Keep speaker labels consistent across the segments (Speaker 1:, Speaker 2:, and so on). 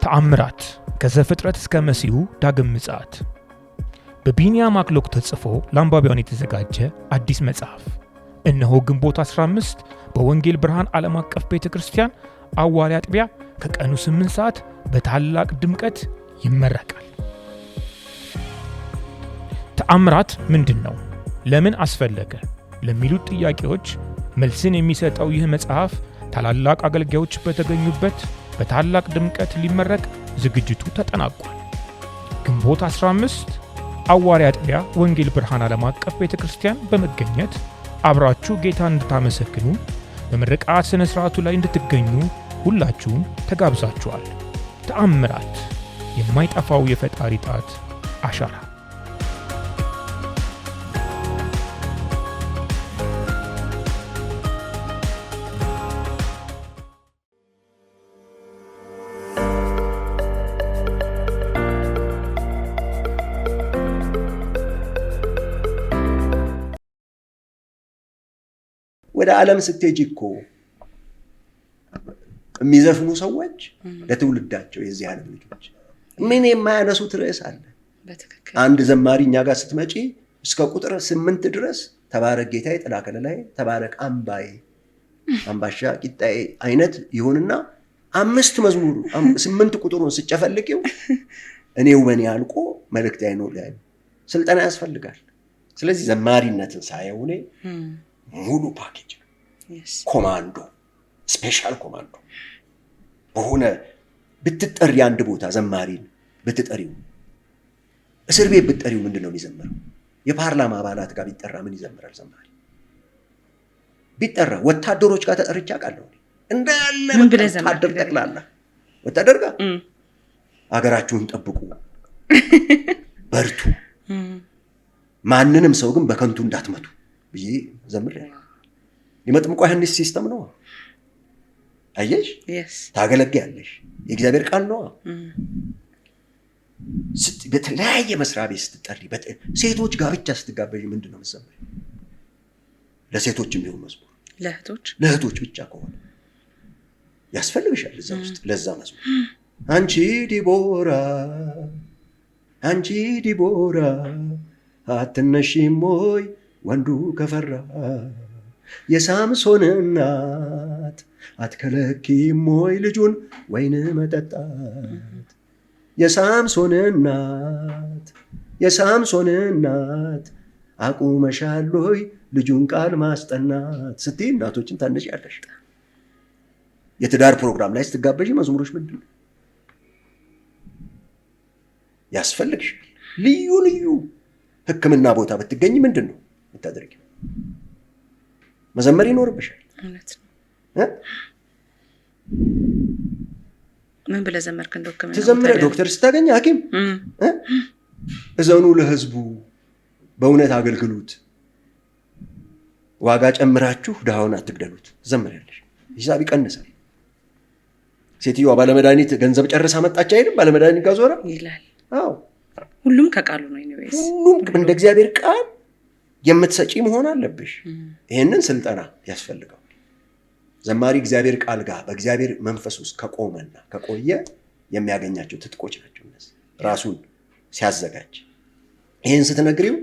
Speaker 1: ተአምራት ከዘፍጥረት እስከ መሲሁ ዳግም ምጽአት በቢንያም አክሎግ ተጽፎ ለአንባቢያን የተዘጋጀ አዲስ መጽሐፍ እነሆ ግንቦት 15 በወንጌል ብርሃን ዓለም አቀፍ ቤተክርስቲያን አዋሪ አጥቢያ ከቀኑ 8 ሰዓት በታላቅ ድምቀት ይመረቃል። ተአምራት ምንድነው? ለምን አስፈለገ? ለሚሉት ጥያቄዎች መልስን የሚሰጠው ይህ መጽሐፍ ታላላቅ አገልጋዮች በተገኙበት በታላቅ ድምቀት ሊመረቅ ዝግጅቱ ተጠናቋል። ግንቦት 15 አዋሪ አጥቢያ ወንጌል ብርሃን ዓለም አቀፍ ቤተክርስቲያን በመገኘት አብራችሁ ጌታን እንድታመሰግኑ በምርቃት ስነ ስርዓቱ ላይ እንድትገኙ ሁላችሁም ተጋብዛችኋል። ተአምራት የማይጠፋው የፈጣሪ ጣት አሻራ።
Speaker 2: ወደ ዓለም ስትሄጂ እኮ የሚዘፍኑ ሰዎች ለትውልዳቸው የዚህ ዓለም ልጆች ምን የማያነሱት ርዕስ አለ። አንድ ዘማሪ እኛ ጋር ስትመጪ እስከ ቁጥር 8 ድረስ ተባረክ ጌታዬ ጥላ ከለላዬ ተባረክ አምባዬ አምባሻ ቂጣዬ አይነት ይሁንና 5 መዝሙር 8 ቁጥሩን ስጨፈልቂው እኔው በኔ አልቆ መልእክት አይኖር ላይ ስልጠና ያስፈልጋል። ስለዚህ ዘማሪነትን ሳየው እኔ ሙሉ ፓኬጅ ኮማንዶ ስፔሻል ኮማንዶ በሆነ ብትጠሪ አንድ ቦታ ዘማሪን ብትጠሪው እስር ቤት ብትጠሪው ምንድነው የሚዘምረው? የፓርላማ አባላት ጋር ቢጠራ ምን ይዘምራል ዘማሪ? ቢጠራ ወታደሮች ጋር ተጠርቻ ቃለው እንዳለ ወታደር ጠቅላላ ወታደር ጋር አገራችሁን ጠብቁ በርቱ ማንንም ሰው ግን በከንቱ እንዳትመቱ ብዬ ዘምሬያለሁ። የመጥምቁ ዮሐንስ ሲስተም ነው። አየሽ ታገለግያለሽ የእግዚአብሔር ቃል ነው። በተለያየ መስሪያ ቤት ስትጠሪ ሴቶች ጋር ብቻ ስትጋበዥ ምንድነው መሰለኝ ለሴቶች የሚሆን መዝሙር ለእህቶች ብቻ ከሆነ ያስፈልግሻል እዛ ውስጥ ለዛ መዝሙር አንቺ ዲቦራ አትነሺም ወይ ወንዱ ከፈራ የሳምሶን እናት አትከለኪም ወይ ልጁን ወይን መጠጣት የሳምሶን እናት አቁመሻል ወይ ልጁን ቃል ማስጠናት ስትይ እናቶችን ታነሺያለሽ። የትዳር ፕሮግራም ላይ ስትጋበዥ መዝሙሮች ምንድነው ያስፈልግሻል። ልዩ ሕክምና ቦታ ብትገኝ ምንድነው የምታደርጊው? መዘመር ይኖርብሻል።
Speaker 3: እውነት ነው። ምን ብለህ ዘመርክ? እንደውከም
Speaker 2: ተዘመረ ዶክተር ስታገኝ ሐኪም እዘኑ ለህዝቡ በእውነት አገልግሉት ዋጋ ጨምራችሁ ድሃውን አትግደሉት ዘመሪያለሽ። ሂሳብ ይቀንሳል። ሴትዮዋ ባለመድኃኒት ገንዘብ ጨርሳ መጣች አይደል? ባለመድኃኒት ጋር ዞራ
Speaker 3: ይላል።
Speaker 2: አዎ
Speaker 3: ሁሉም ከቃሉ ነው። ኢኒዌይስ
Speaker 2: ሁሉም እንደ እግዚአብሔር ቃል የምትሰጪ መሆን አለብሽ። ይሄንን ስልጠና ያስፈልጋል። ዘማሪ እግዚአብሔር ቃል ጋር በእግዚአብሔር መንፈስ ውስጥ ከቆመና ከቆየ የሚያገኛቸው ትጥቆች ናቸው እነዚህ። ራሱን ሲያዘጋጅ ይሄን ስትነግሪው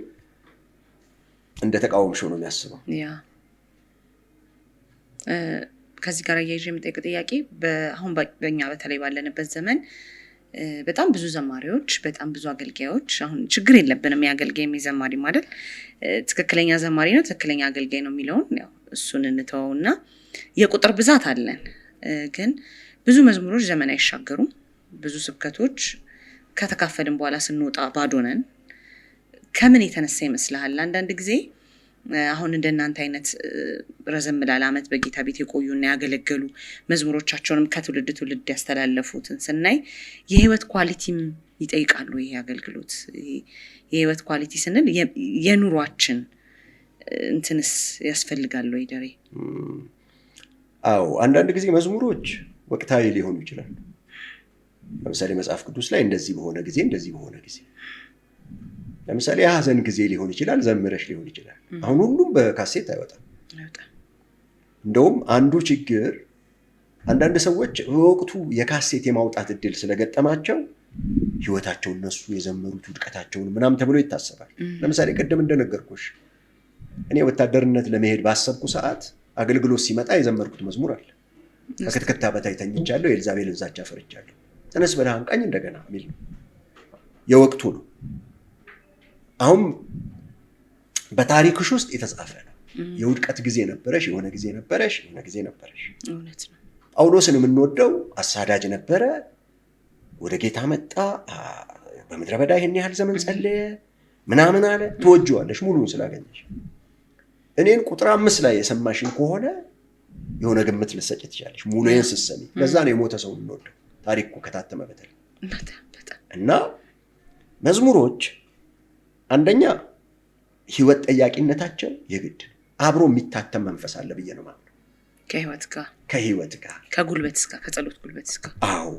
Speaker 2: እንደ ተቃውምሽው ነው የሚያስበው።
Speaker 3: ከዚህ ጋር ያይዤ የምጠይቅ ጥያቄ አሁን በእኛ በተለይ ባለንበት ዘመን በጣም ብዙ ዘማሪዎች በጣም ብዙ አገልጋዮች አሁን ችግር የለብንም ያገልጋይ የሚዘማሪ ማለት ትክክለኛ ዘማሪ ነው ትክክለኛ አገልጋይ ነው የሚለውን ያው እሱን እንተውና የቁጥር ብዛት አለን። ግን ብዙ መዝሙሮች ዘመን አይሻገሩም። ብዙ ስብከቶች ከተካፈልን በኋላ ስንወጣ ባዶ ነን። ከምን የተነሳ ይመስልሃል? አንዳንድ ጊዜ አሁን እንደናንተ አይነት ረዘም ላለ ዓመት በጌታ ቤት የቆዩና ያገለገሉ መዝሙሮቻቸውንም ከትውልድ ትውልድ ያስተላለፉትን ስናይ የህይወት ኳሊቲም ይጠይቃሉ። ይሄ አገልግሎት የህይወት ኳሊቲ ስንል የኑሯችን እንትንስ ያስፈልጋል ወይ ደሬ?
Speaker 2: አዎ አንዳንድ ጊዜ መዝሙሮች ወቅታዊ ሊሆኑ ይችላሉ። ለምሳሌ መጽሐፍ ቅዱስ ላይ እንደዚህ በሆነ ጊዜ ለምሳሌ የሐዘን ጊዜ ሊሆን ይችላል፣ ዘምረሽ ሊሆን ይችላል። አሁን ሁሉም በካሴት አይወጣም። እንደውም አንዱ ችግር አንዳንድ ሰዎች በወቅቱ የካሴት የማውጣት እድል ስለገጠማቸው ህይወታቸው እነሱ የዘመሩት ውድቀታቸውን ምናምን ተብሎ ይታሰባል። ለምሳሌ ቀደም እንደነገርኩሽ እኔ ወታደርነት ለመሄድ ባሰብኩ ሰዓት አገልግሎት ሲመጣ የዘመርኩት መዝሙር አለ። ከከተከታ በታይ ተኝቻለሁ፣ የኤልዛቤልን ዛቻ ፈርቻለሁ፣ ተነስ በለህ አንቃኝ እንደገና የሚል ነው። የወቅቱ ነው። አሁን በታሪክሽ ውስጥ የተጻፈ ነው። የውድቀት ጊዜ ነበረሽ፣ የሆነ ጊዜ ነበረሽ፣ የሆነ ጊዜ ነበረሽ።
Speaker 3: እውነት ነው።
Speaker 2: ጳውሎስን የምንወደው አሳዳጅ ነበረ፣ ወደ ጌታ መጣ፣ በምድረ በዳ ይህን ያህል ዘመን ጸለየ ምናምን አለ። ትወጂዋለሽ ሙሉን ስላገኘሽ። እኔን ቁጥር 5 ላይ የሰማሽን ከሆነ የሆነ ግምት ልትሰጪ ትችላለሽ፣ ሙሉዬን ስትሰሚ። ለዛ ነው የሞተ ሰው የምንወደው። ታሪኩ ከታተመ በተለይ እና መዝሙሮች አንደኛ ህይወት ጠያቂነታቸው የግድ አብሮ የሚታተም መንፈስ አለ ብዬ ነው ማለት ነው። ከህይወት ጋር
Speaker 3: ከጉልበት ጋር ከጸሎት ጉልበት ጋር።
Speaker 2: አዎ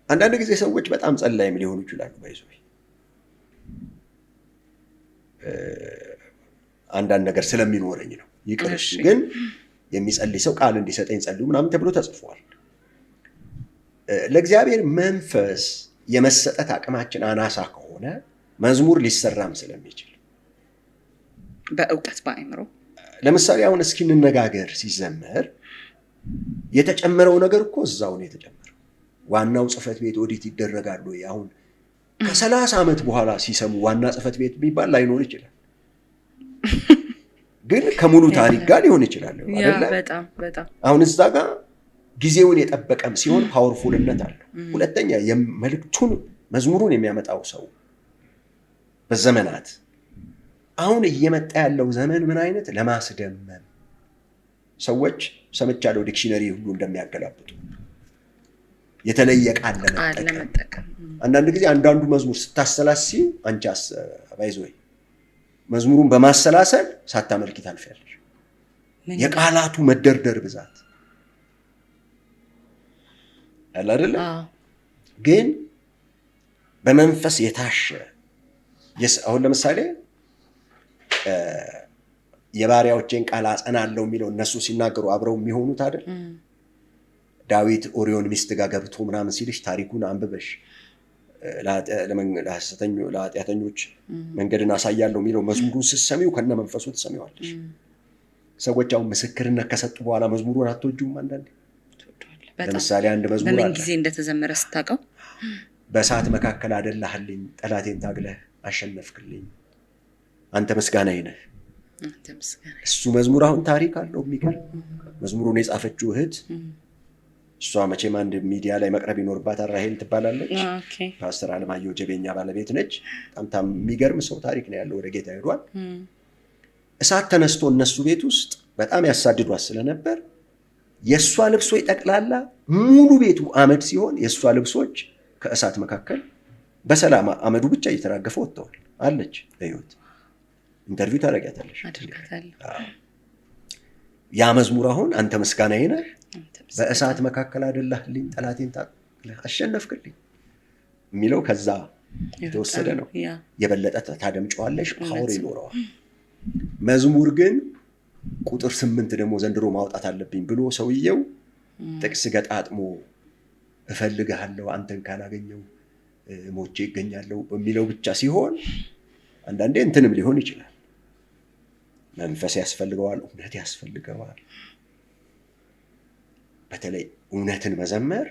Speaker 2: አንዳንድ ጊዜ ሰዎች በጣም ጸላይም ሊሆኑ ይችላሉ። ባይዞ አንዳንድ ነገር ስለሚኖረኝ ነው ይቅርሽ፣ ግን የሚጸልይ ሰው ቃል እንዲሰጠኝ ጸልዩ ምናምን ተብሎ ተጽፏል። ለእግዚአብሔር መንፈስ የመሰጠት አቅማችን አናሳ ከሆነ መዝሙር ሊሰራም ስለሚችል
Speaker 3: በእውቀት በአእምሮ
Speaker 2: ለምሳሌ አሁን እስኪ እንነጋገር ሲዘመር የተጨመረው ነገር እኮ እዛው ነው የተጨመረው። ዋናው ጽሕፈት ቤት ኦዲት ይደረጋሉ። አሁን ከ30 ዓመት በኋላ ሲሰሙ ዋና ጽሕፈት ቤት የሚባል ላይኖር ይችላል፣ ግን ከሙሉ ታሪክ ጋር ሊሆን ይችላል አይደል?
Speaker 3: በጣም በጣም
Speaker 2: አሁን እዛ ጋር ጊዜውን የጠበቀም ሲሆን ፓወርፉልነት አለው። ሁለተኛ የመልእክቱን መዝሙሩን የሚያመጣው ሰው በዘመናት አሁን እየመጣ ያለው ዘመን ምን አይነት ለማስደመም ሰዎች ሰምቻለሁ ዲክሽነሪ ሁሉ እንደሚያገላብጡ የተለየ ቃል ለመጠቀም አንዳንድ ጊዜ አንዳንዱ መዝሙር ስታሰላሲው አንቺ ባይዞይ መዝሙሩን በማሰላሰል ሳታመልኪ ታልፊያለሽ። የቃላቱ መደርደር ብዛት አለ አይደል? ግን በመንፈስ የታሸ አሁን ለምሳሌ የባሪያዎቼን ቃል አጸናለሁ የሚለው እነሱ ሲናገሩ አብረው የሚሆኑት አይደል? ዳዊት ኦሪዮን ሚስት ጋር ገብቶ ምናምን ሲልሽ ታሪኩን አንብበሽ ለኃጢአተኞች መንገድን አሳያለሁ የሚለው መዝሙሩን ስትሰሚው ከነ መንፈሱ ትሰሚዋለሽ። ሰዎች አሁን ምስክርነት ከሰጡ በኋላ መዝሙሩን አትወጂውም? አንዳንዴ ለምሳሌ አንድ መዝሙር አለ፣
Speaker 3: በምን ጊዜ እንደተዘመረ ስታውቀው
Speaker 2: በእሳት መካከል አደላህልኝ፣ ጠላቴን ታግለህ አሸነፍክልኝ፣ አንተ ምስጋናዬ ነህ። እሱ መዝሙር አሁን ታሪክ አለው የሚገርም። መዝሙሩን የጻፈችው እህት እሷ መቼም አንድ ሚዲያ ላይ መቅረብ ይኖርባታል፣ ራሄል ትባላለች። ፓስተር አለማየሁ ጀቤኛ ባለቤት ነች። በጣም የሚገርም ሰው ታሪክ ነው ያለው። ወደ ጌታ ሄዷል። እሳት ተነስቶ እነሱ ቤት ውስጥ በጣም ያሳድዷት ስለነበር የእሷ ልብሶች ጠቅላላ ሙሉ ቤቱ አመድ ሲሆን የእሷ ልብሶች ከእሳት መካከል በሰላም አመዱ ብቻ እየተራገፈ ወጥተዋል አለች። በህይወት ኢንተርቪው ታደርጊያታለሽ። ያ መዝሙር አሁን አንተ ምስጋናዬ ነህ፣ በእሳት መካከል አደላህልኝ፣ ጠላቴን ታግለህ አሸነፍክልኝ የሚለው ከዛ የተወሰደ ነው። የበለጠ ታደምጨዋለሽ፣ ፓወር ይኖረዋል። መዝሙር ግን ቁጥር 8 ደግሞ ዘንድሮ ማውጣት አለብኝ ብሎ ሰውየው ጥቅስ ገጣጥሞ እፈልግሃለሁ አንተን ካላገኘው ሞቼ ይገኛለሁ በሚለው ብቻ ሲሆን አንዳንዴ እንትንም ሊሆን ይችላል። መንፈስ ያስፈልገዋል፣ እውነት ያስፈልገዋል። በተለይ እውነትን መዘመር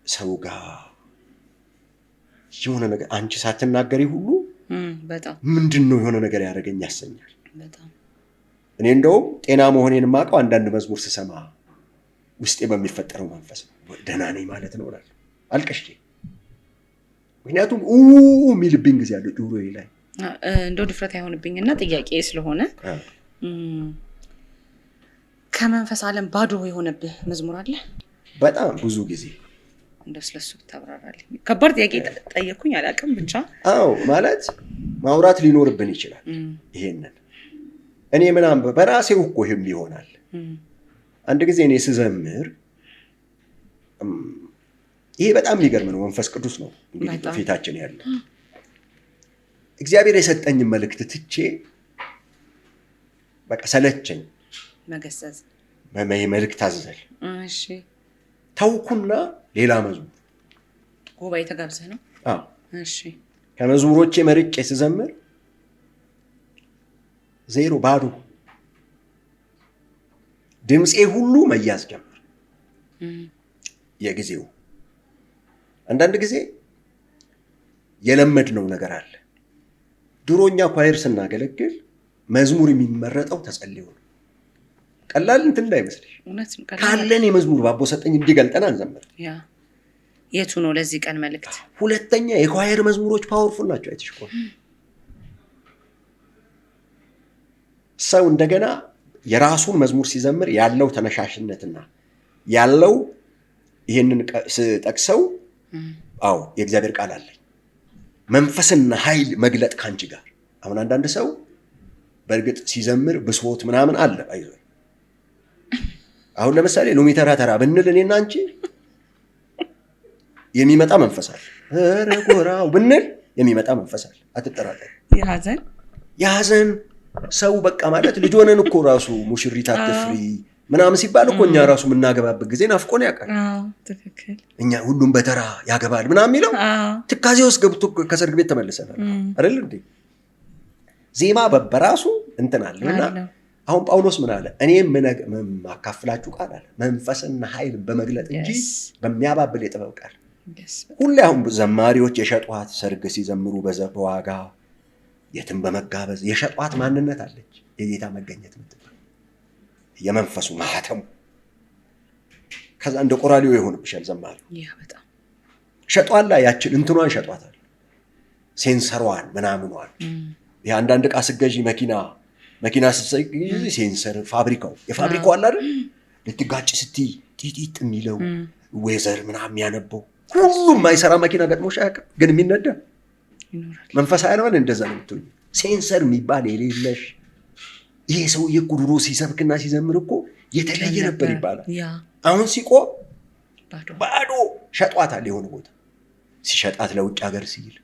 Speaker 2: ሰው ጋር የሆነ ነገር አንቺ ሳትናገሪ ሁሉ ምንድን ነው የሆነ ነገር ያደረገኝ ያሰኛል። እኔ እንደውም ጤና መሆኔን የማውቀው አንዳንድ መዝሙር ስሰማ ውስጤ በሚፈጠረው መንፈስ ነው። ደህና ነኝ ማለት ነው እላለሁ አልቀሽቼ። ምክንያቱም የሚልብኝ ጊዜ አለ ጆሮዬ ላይ።
Speaker 3: እንደው ድፍረት አይሆንብኝና ጥያቄ ስለሆነ ከመንፈስ ዓለም ባዶ የሆነብህ መዝሙር አለ?
Speaker 2: በጣም ብዙ ጊዜ።
Speaker 3: እንደው ስለሱ ብታብራራልኝ። ከባድ ጥያቄ ጠየቅኩኝ አላውቅም ብቻ።
Speaker 2: አዎ ማለት ማውራት ሊኖርብን ይችላል ይሄንን። እኔ ምናምን በራሴው እኮ ይህም ይሆናል። አንድ ጊዜ እኔ ስዘምር ይሄ በጣም የሚገርም ነው። መንፈስ ቅዱስ ነው እንግዲህ ፊታችን ያለ። እግዚአብሔር የሰጠኝን መልእክት ትቼ በቃ ሰለቸኝ
Speaker 3: መገሰጽ
Speaker 2: መልእክት አዘል
Speaker 3: እሺ
Speaker 2: ተውኩና ሌላ መዝሙር
Speaker 3: ጉባኤ ተጋብዘህ ነው እሺ
Speaker 2: ከመዝሙሮቼ መርጬ ስዘምር ዜሮ ባዶ ድምጼ ሁሉ መያዝ ጀመር የጊዜው አንዳንድ ጊዜ የለመድነው ነገር አለ ድሮኛ ኳየር ስናገለግል መዝሙር የሚመረጠው ተጸልዮ ነው ቀላል እንትን እንዳይመስልሽ ካለን የመዝሙር ባቦ ሰጠኝ እንዲገልጠን አንዘምር
Speaker 3: የቱ ነው ለዚህ ቀን መልእክት
Speaker 2: ሁለተኛ የኳየር መዝሙሮች ፓወርፉል ናቸው አይተሽኮ ሰው እንደገና የራሱን መዝሙር ሲዘምር ያለው ተነሻሽነትና ያለው ይሄንን ጠቅሰው አዎ የእግዚአብሔር ቃል አለ መንፈስና ኃይል መግለጥ ካንቺ ጋር አሁን አንዳንድ ሰው በእርግጥ ሲዘምር ብሶት ምናምን አለ አይዞ አሁን ለምሳሌ ሎሚ ተራ ብንል እኔና አንቺ የሚመጣ መንፈስ አለ ረጎራው ብንል የሚመጣ መንፈስ አለ አትጠራጠሪ ያዘን ሰው በቃ ማለት ልጅ ሆነን እኮ ራሱ ሙሽሪት አትፍሪ ምናምን ሲባል እኮ እኛ ራሱ የምናገባበት ጊዜ ናፍቆን ያውቃል
Speaker 3: ትክክል
Speaker 2: እኛ ሁሉም በተራ ያገባል ምናምን የሚለው ትካዜ ውስጥ ገብቶ ከሰርግ ቤት ተመልሰናል አይደል እንዴ ዜማ በበራሱ እንትን አለና አሁን ጳውሎስ ምን አለ እኔ ማካፍላችሁ ቃል አለ መንፈስና ኃይል በመግለጥ እንጂ በሚያባብል የጥበብ ቃል ሁሌ አሁን ዘማሪዎች የሸጧት ሰርግ ሲዘምሩ በዋጋ የትም በመጋበዝ የሸጧት ማንነት አለች የጌታ መገኘት ምትባል የመንፈሱ ማህተሙ ከዛ እንደ ቆራሊዮ ይሆንብሻል ዘማሪው
Speaker 3: በጣም
Speaker 2: ሸጧላ ያችን እንትኗን ሸጧታል ሴንሰሯን ምናምኗል የአንዳንድ ዕቃ ስገዢ መኪና ስትገዢ ሴንሰር የፋብሪካው አለ አይደል ልትጋጭ ስትይ ጢጢጥ የሚለው ዌዘር ምናምን ያነበው ሁሉም ማይሰራ መኪና ገጥሞሽ አያውቅም ግን የሚነዳ መንፈስ አይደለም እንደዛ ነው የምትሉኝ ሴንሰር የሚባል የሌለሽ ይሄ ሰው የቁድሮ ሲሰብክና ሲዘምር እኮ የተለየ ነበር ይባላል አሁን ሲቆም ባዶ ሸጧታል የሆነ ቦታ ሲሸጣት ለውጭ ሀገር ሲል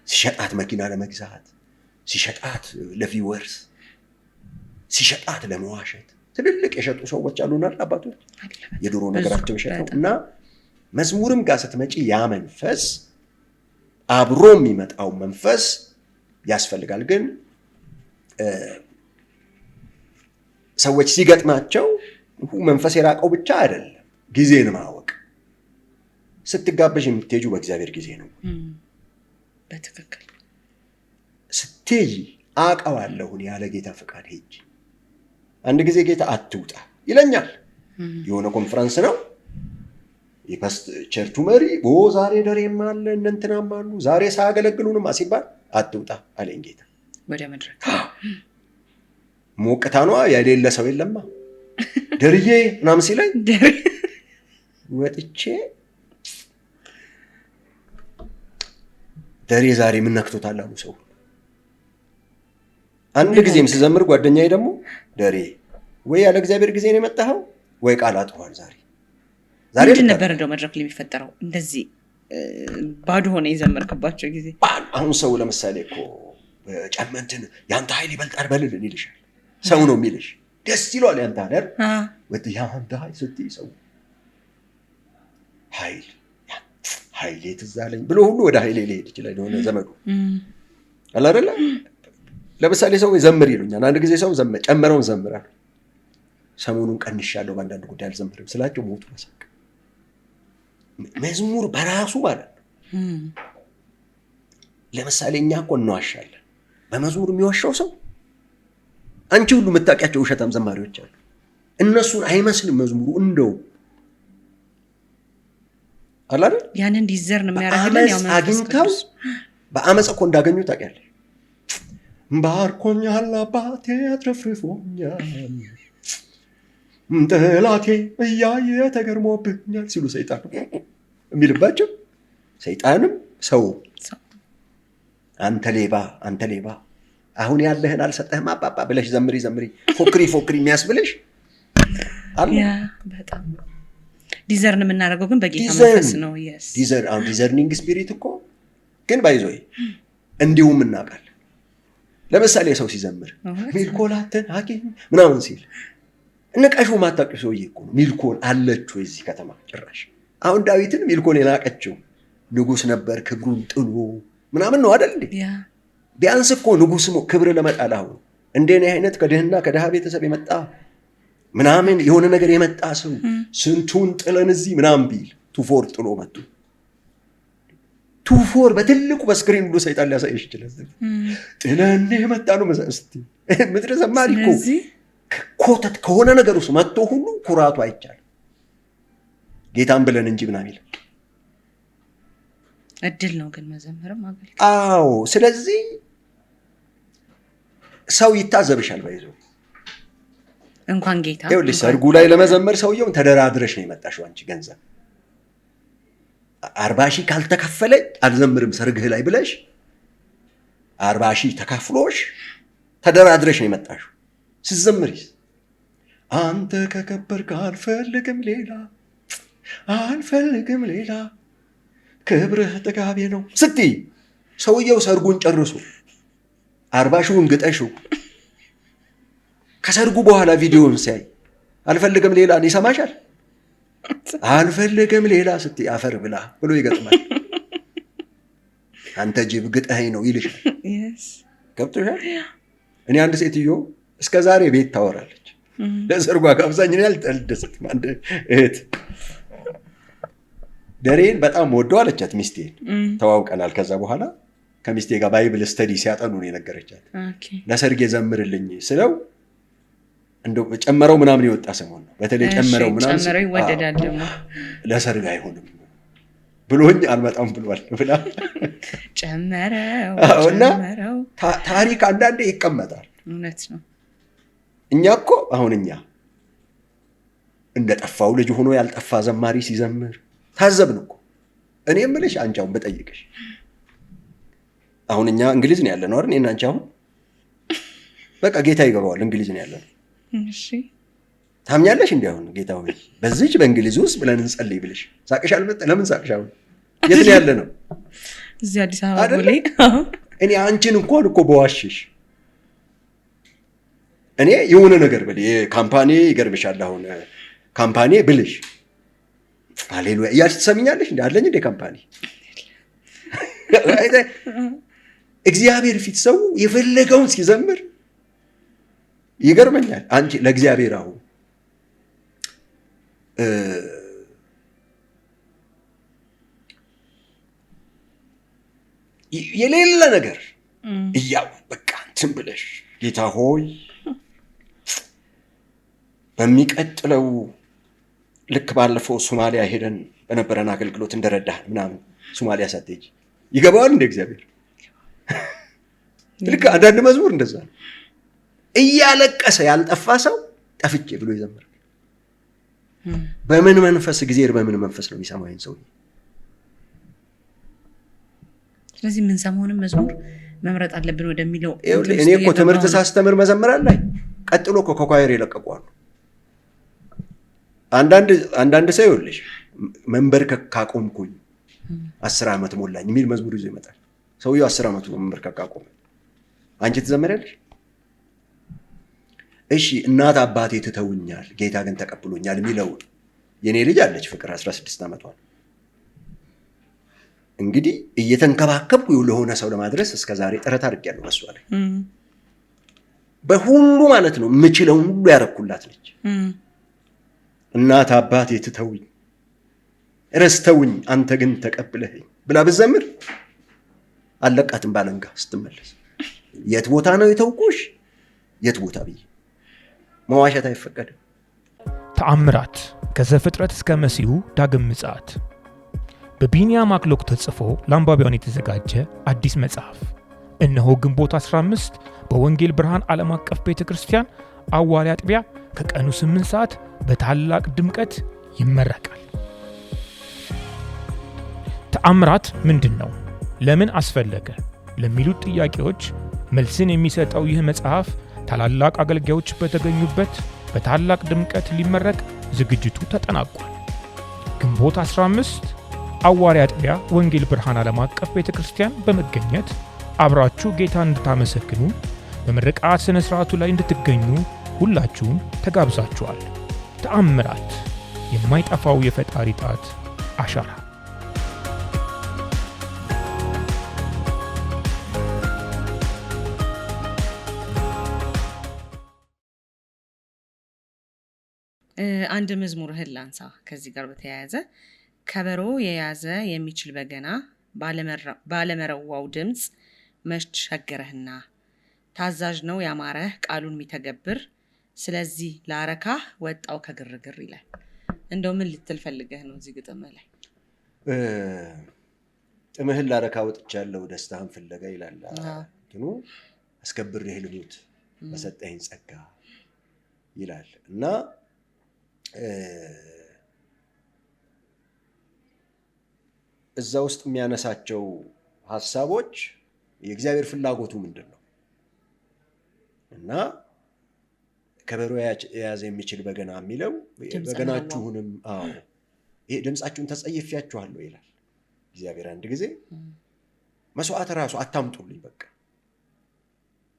Speaker 2: ሲሸጣት መኪና ለመግዛት ሲሸጣት ለቪወርስ ሲሸጣት ለመዋሸት ትልልቅ የሸጡ ሰዎች አሉና አባቶች የድሮ ነገራቸው ሸጠው እና መዝሙርም ጋር ስትመጪ ያ መንፈስ አብሮ የሚመጣው መንፈስ ያስፈልጋል ግን ሰዎች ሲገጥማቸው መንፈስ የራቀው ብቻ አይደለም ጊዜን ማወቅ ስትጋበሽ የምትሄጁ በእግዚአብሔር ጊዜ ነው
Speaker 3: በትክክል
Speaker 2: ስትይ አውቀዋለሁን ያለ ጌታ ፍቃድ ሄጅ አንድ ጊዜ ጌታ አትውጣ ይለኛል የሆነ ኮንፈረንስ ነው የፓስት ቸርቹ መሪ ዛሬ ደሬም አለ እንንተናም አሉ ዛሬ ሳያገለግሉንም ሲባል አትውጣ አለኝ ጌታ
Speaker 3: ወደ መድረክ
Speaker 2: ሞቅታኗ የሌለ ሰው የለማ ደርዬ ምናምን ሲለኝ ወጥቼ ደሬ ዛሬ ምን ነክቶታል አሉ ሰው አንድ ጊዜም ስዘምር ጓደኛዬ ደግሞ ደሬ ወይ ያለ እግዚአብሔር ጊዜ ነው የመጣኸው ወይ ቃል አጥቷል ዛሬ
Speaker 3: ምንድን ነበር እንደው መድረክ ላይ የሚፈጠረው እንደዚህ ባዶ ሆነ የዘመርክባቸው ጊዜ
Speaker 2: አሁን ሰው ለምሳሌ እኮ ጨመንትን ያንተ ኃይል ይበልጣል በልልን ይልሻል ሰው ነው የሚልሽ ደስ ይሏል ያንተ አይደል ወጥ ያንተ ኃይል ስትይ ሰው ኃይል ትዛለኝ ብሎ ሁሉ ወደ ኃይል ሊሄድ ይችላል የሆነ ዘመዱ አለ አይደል ለምሳሌ ሰው ዘምር ይሉኛል አንድ ጊዜ ሰው ጨመረውን ዘምራል ሰሞኑን ቀንሻለሁ በአንዳንድ ጉዳይ አልዘምርም ስላቸው ሞቱ መሳቅ መዝሙር በራሱ ማለት ነው ለምሳሌ እኛ እኮ እንዋሻለን በመዝሙር የሚዋሻው ሰው አንቺ ሁሉ የምታውቂያቸው ውሸታም ዘማሪዎች አሉ እነሱን አይመስልም መዝሙሩ እንደው አለ አይደል
Speaker 3: ያንን ዲዘርን የሚያደርግልን ያው
Speaker 2: አግኝተው በአመጽ እኮ እንዳገኙ ታውቂያለሽ ባርኮኛል አባቴ አትረፍርፎኛል ጠላቴ እያየ ተገርሞብኛል ሲሉ ሰይጣን የሚልባቸው ሰይጣንም ሰው አንተ ሌባ አሁን ያለህን አልሰጠህም አባባ ብለሽ ዘምሪ ፎክሪ የሚያስብልሽ አለ
Speaker 3: በጣም ዲዘርን የምናደርገው ግን በጌታ መንፈስ ነው
Speaker 2: ዲዘርኒንግ ስፒሪት እኮ ግን ባይዞይ እንዲሁም እናውቃለን ለምሳሌ ሰው ሲዘምር ሚልኮል አትናቂኝ ምናምን ሲል ንቀሹ ማታውቂው ሰውዬ እኮ ነው። ሚልኮል አለች ወይ እዚህ ከተማ? ጭራሽ። አሁን ዳዊትን ሚልኮል የናቀችው ንጉሥ ነበር ክብሩን ጥሎ ምናምን ነው አይደል እንዴ? ቢያንስ እኮ ንጉሥ ክብር ለመጣል አሁን እንደኔ አይነት ከድሃ ቤተሰብ የመጣ ምናምን የሆነ ነገር የመጣ ሰው ስንቱን ጥለን እዚህ ምናምን ቢል ቱፎር ጥሎ መጡ። ቱፎር በትልቁ በስክሪን ሁሉ ሰይጣን ሊያሳይሽ ይችላል። ጥለን የመጣ ነው መሳስቲ ምድረ ዘማሪ እኮ ኮተት ከሆነ ነገር ውስጥ መጥቶ ሁሉ ኩራቱ አይቻልም። ጌታን ብለን እንጂ ምናምን ይላል።
Speaker 3: እድል ነው ግን መዘመርም አገልግሎት።
Speaker 2: አዎ፣ ስለዚህ ሰው ይታዘብሻል። ባይዘው
Speaker 3: እንኳን ጌታ
Speaker 2: ይኸውልሽ ሰርጉ ላይ ለመዘመር ሰውየውን ተደራድረሽ ነው የመጣሽው አንቺ። ገንዘብ 40,000 ካልተከፈለኝ አልዘምርም ሰርግህ ላይ ብለሽ 40,000 ተከፍሎሽ ተደራድረሽ ነው የመጣሽው። ስትዘምሪስ አንተ ከከበርክ አልፈልግም ሌላ ክብርህ ጥጋቤ ነው ስትይ ሰውየው ሰርጉን ጨርሶ 40,000ን ግጠሽው ከሰርጉ በኋላ ቪዲዮውን ሲያይ አልፈልግም ሌላ ይሰማሻል? አልፈልግም ሌላ ስትይ አፈር ብላ ብሎ ይገጥማል። አንተ ጅብ ግጠኸኝ ነው ይልሻል። ገብቶሻል? እኔ አንድ ሴትዮ እስከ ዛሬ ቤት ታወራለች። ለሰርጓ ጋብዛኝ ነው ያልተደሰትም። አንድ እህት ደሬን በጣም ወደው አለቻት ሚስቴን። ተዋውቀናል። ከዛ በኋላ ከሚስቴ ጋር ባይብል ስተዲ ሲያጠኑ ነው የነገረቻት። ለሰርጌ ዘምርልኝ ስለው እንደው ጨመረው ምናምን የወጣ ሰሞን ነው። በተለይ ጨመረው ምናምን
Speaker 3: ጨመረው ይወደዳል ደግሞ
Speaker 2: ለሰርግ አይሆንም ብሎኝ አልመጣም ብሏል ብላ
Speaker 3: ጨመረው።
Speaker 2: ታሪክ አንዳንዴ ይቀመጣል።
Speaker 3: እውነት ነው።
Speaker 2: እኛ እኮ አሁን እኛ እንደጠፋው ልጅ ሆኖ ያልጠፋ ዘማሪ ሲዘምር ታዘብን እኮ። እኔ የምልሽ አንቺ አሁን በጠይቅሽ አሁን እኛ እንግሊዝ ነው ያለነው አይደል? እኔና አንቺ አሁን በቃ ጌታ ይገባዋል እንግሊዝ ነው ያለነው።
Speaker 3: እሺ
Speaker 2: ታምኛለሽ? እንዴ አሁን ጌታ ሆይ በዚህች በእንግሊዝ ውስጥ ብለን እንጸልይ ብልሽ ሳቅሽ አልመጣ? ለምን ሳቅሽ? አሁን የት ነው ያለነው?
Speaker 3: እዚህ አዲስ አበባ ላይ።
Speaker 2: እኔ አንቺን እንኳን እኮ በዋሽሽ እኔ የሆነ ነገር ብል የካምፓኒ ይገርምሻል። አሁን ካምፓኒ ብልሽ ሃሌሉያ እያልሽ ትሰሚኛለሽ? እንዴ አለኝ እንዴ ካምፓኒ? እግዚአብሔር ፊት ሰው የፈለገውን ሲዘምር ይገርመኛል። አንቺ ለእግዚአብሔር አሁን የሌለ ነገር እያው በቃ እንትን ብለሽ ጌታ ሆይ በሚቀጥለው ልክ ባለፈው ሶማሊያ ሄደን በነበረን አገልግሎት እንደረዳህን ምናምን ሶማሊያ ሳትሄጂ ይገባዋል እንደ እግዚአብሔር። ልክ አንዳንድ መዝሙር እንደዛ ነው። እያለቀሰ ያልጠፋ ሰው ጠፍቼ ብሎ ይዘምራል። በምን መንፈስ እግዚአብሔር በምን መንፈስ ነው የሚሰማው ይሄን ሰው?
Speaker 3: ስለዚህ ምን ሰሞኑን መዝሙር መምረጥ አለብን ወደሚለው
Speaker 2: እኔ እኮ ትምህርት ሳስተምር መዘመር ላይ ቀጥሎ እኮ ከኳየር ይለቀቋሉ። አንዳንድ ሰው ይኸውልሽ መንበርከክ ካቆምኩኝ 10 ዓመት ሞላኝ የሚል መዝሙር ይዞ ይመጣል። ሰውየው 10 ዓመቱ መንበርከክ ካቆመ አንቺ ትዘምሪያለሽ? እሺ እናት አባቴ ትተውኛል ጌታ ግን ተቀብሎኛል የሚለው የኔ ልጅ አለች ፍቅር 16 ዓመቷ። እንግዲህ እየተንከባከብኩ ለሆነ ሰው ለማድረስ እስከዛሬ ጥረት አድርጌያለሁ። በሷ ላይ በሁሉ ማለት ነው የምችለውን ሁሉ ያረኩላት ነች። እናት አባቴ ትተውኝ ረስተውኝ አንተ ግን ተቀብለኸኝ ብላ ብዘምር አለቃትም ባለንጋ ስትመለስ የት ቦታ ነው የተውኩሽ የት ቦታ ብዬ መዋሸት አይፈቀድም።
Speaker 1: ተአምራት ከዘፍጥረት እስከ መሲሁ ዳግም ምጽአት በቢንያም አክሎግ ተጽፎ ለአንባቢያን የተዘጋጀ አዲስ መጽሐፍ እነሆ ግንቦት 15 በወንጌል ብርሃን ዓለም አቀፍ ቤተክርስቲያን አዋሪ አጥቢያ ከቀኑ 8 ሰዓት በታላቅ ድምቀት ይመረቃል። ተአምራት ምንድነው? ለምን አስፈለገ? ለሚሉት ጥያቄዎች መልስን የሚሰጠው ይህ መጽሐፍ ታላላቅ አገልጋዮች በተገኙበት በታላቅ ድምቀት ሊመረቅ ዝግጅቱ ተጠናቋል። ግንቦት 15 አዋሪ አጥቢያ ወንጌል ብርሃን ዓለም አቀፍ ቤተክርስቲያን በመገኘት አብራችሁ ጌታ እንድታመሰግኑ በምርቃት ሥነ ሥርዓቱ ላይ እንድትገኙ ሁላችሁም ተጋብዛችኋል። ተአምራት፣ የማይጠፋው የፈጣሪ ጣት አሻራ።
Speaker 3: አንድ መዝሙርህን ላንሳ ከዚህ ጋር በተያያዘ። ከበሮ የያዘ የሚችል በገና ባለመረዋው ድምፅ መች ቸገረህና፣ ታዛዥ ነው ያማረህ ቃሉን የሚተገብር፣ ስለዚህ ላረካህ ወጣው ከግርግር ይላል። እንደው ምን ልትል ፈልገህ ነው እዚህ ግጥም ላይ?
Speaker 2: ጥምህን ላረካ ወጥቻለሁ ደስታህን ፍለጋ ይላል። እንትኑ አስከብሬህ ልሙት በሰጠኸኝ ጸጋ ይላል እና እዛ ውስጥ የሚያነሳቸው ሀሳቦች የእግዚአብሔር ፍላጎቱ ምንድን ነው እና ከበሮ የያዘ የሚችል በገና የሚለው በገናችሁንም ይሄ ድምፃችሁን ተጸይፌያችኋለሁ ይላል እግዚአብሔር። አንድ ጊዜ መስዋዕት ራሱ አታምጡልኝ በቃ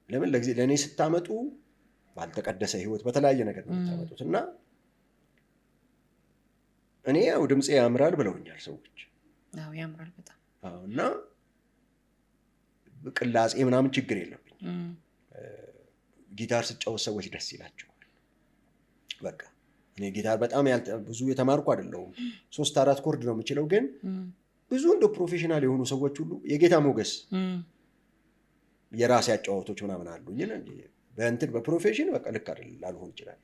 Speaker 2: ለምን ለእኔ ስታመጡ ባልተቀደሰ ህይወት በተለያየ ነገር ነው የምታመጡት እና እኔ ያው ድምፄ ያምራል ብለውኛል ሰዎች።
Speaker 3: ያምራል በጣም
Speaker 2: እና ቅላጼ ምናምን ችግር የለብኝ። ጊታር ስጫወት ሰዎች ደስ ይላቸዋል። በቃ እኔ ጊታር በጣም ብዙ የተማርኩ አይደለሁም። 3-4 ኮርድ ነው የምችለው። ግን ብዙ እንደ ፕሮፌሽናል የሆኑ ሰዎች ሁሉ የጌታ ሞገስ የራሴ አጫዋቶች ምናምን አሉኝ። በእንትን በፕሮፌሽን በቃ ልክ አይደል ላልሆን ይችላል።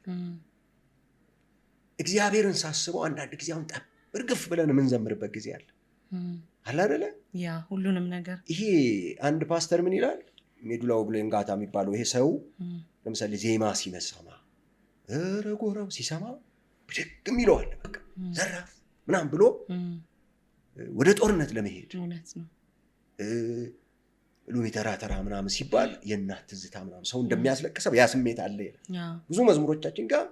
Speaker 2: እግዚአብሔርን ሳስበው አንዳንድ ጊዜ አሁን እርግፍ ብለን የምንዘምርበት ጊዜ አለ አይደለ? ያ
Speaker 3: ሁሉንም ነገር
Speaker 2: ይሄ አንድ ፓስተር ምን ይላል? ሜዱላ ኦብሎንጋታ የሚባለው ይሄ ሰው ለምሳሌ ዜማ ሲነሳማ ረጎራው ሲሰማ ብድግም ይለዋል። በቃ ዘራፍ ምናምን ብሎ ወደ ጦርነት ለመሄድ
Speaker 3: እውነት ነው።
Speaker 2: ሉሚ ተራ ምናምን ሲባል የእናት ትዝታ ምናምን ሰው እንደሚያስለቅሰው ያ ስሜት አለ ይላል። ብዙ መዝሙሮቻችን ጋር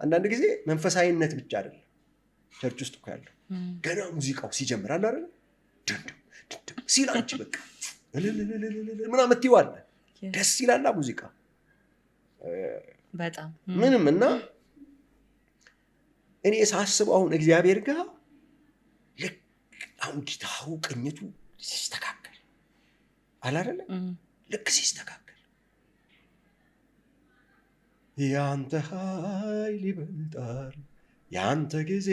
Speaker 2: አንዳንድ ጊዜ መንፈሳዊነት ብቻ አይደለም ቸርች ውስጥ እኮ ያለው ገና ሙዚቃው ሲጀምር አለ አይደል ድም ሲል አንቺ በቃ ምናምን እትይዋለ ደስ ይላል ሙዚቃ
Speaker 3: በጣም
Speaker 2: ምንም እና እኔ ሳስበው አሁን እግዚአብሔር ጋር ልክ አሁን ጊታሩ ቅኝቱ ሲስተካከል አለ አይደል ልክ ሲስተካከል ያንተ ኃይል ይበልጣል፣ ያንተ ጊዜ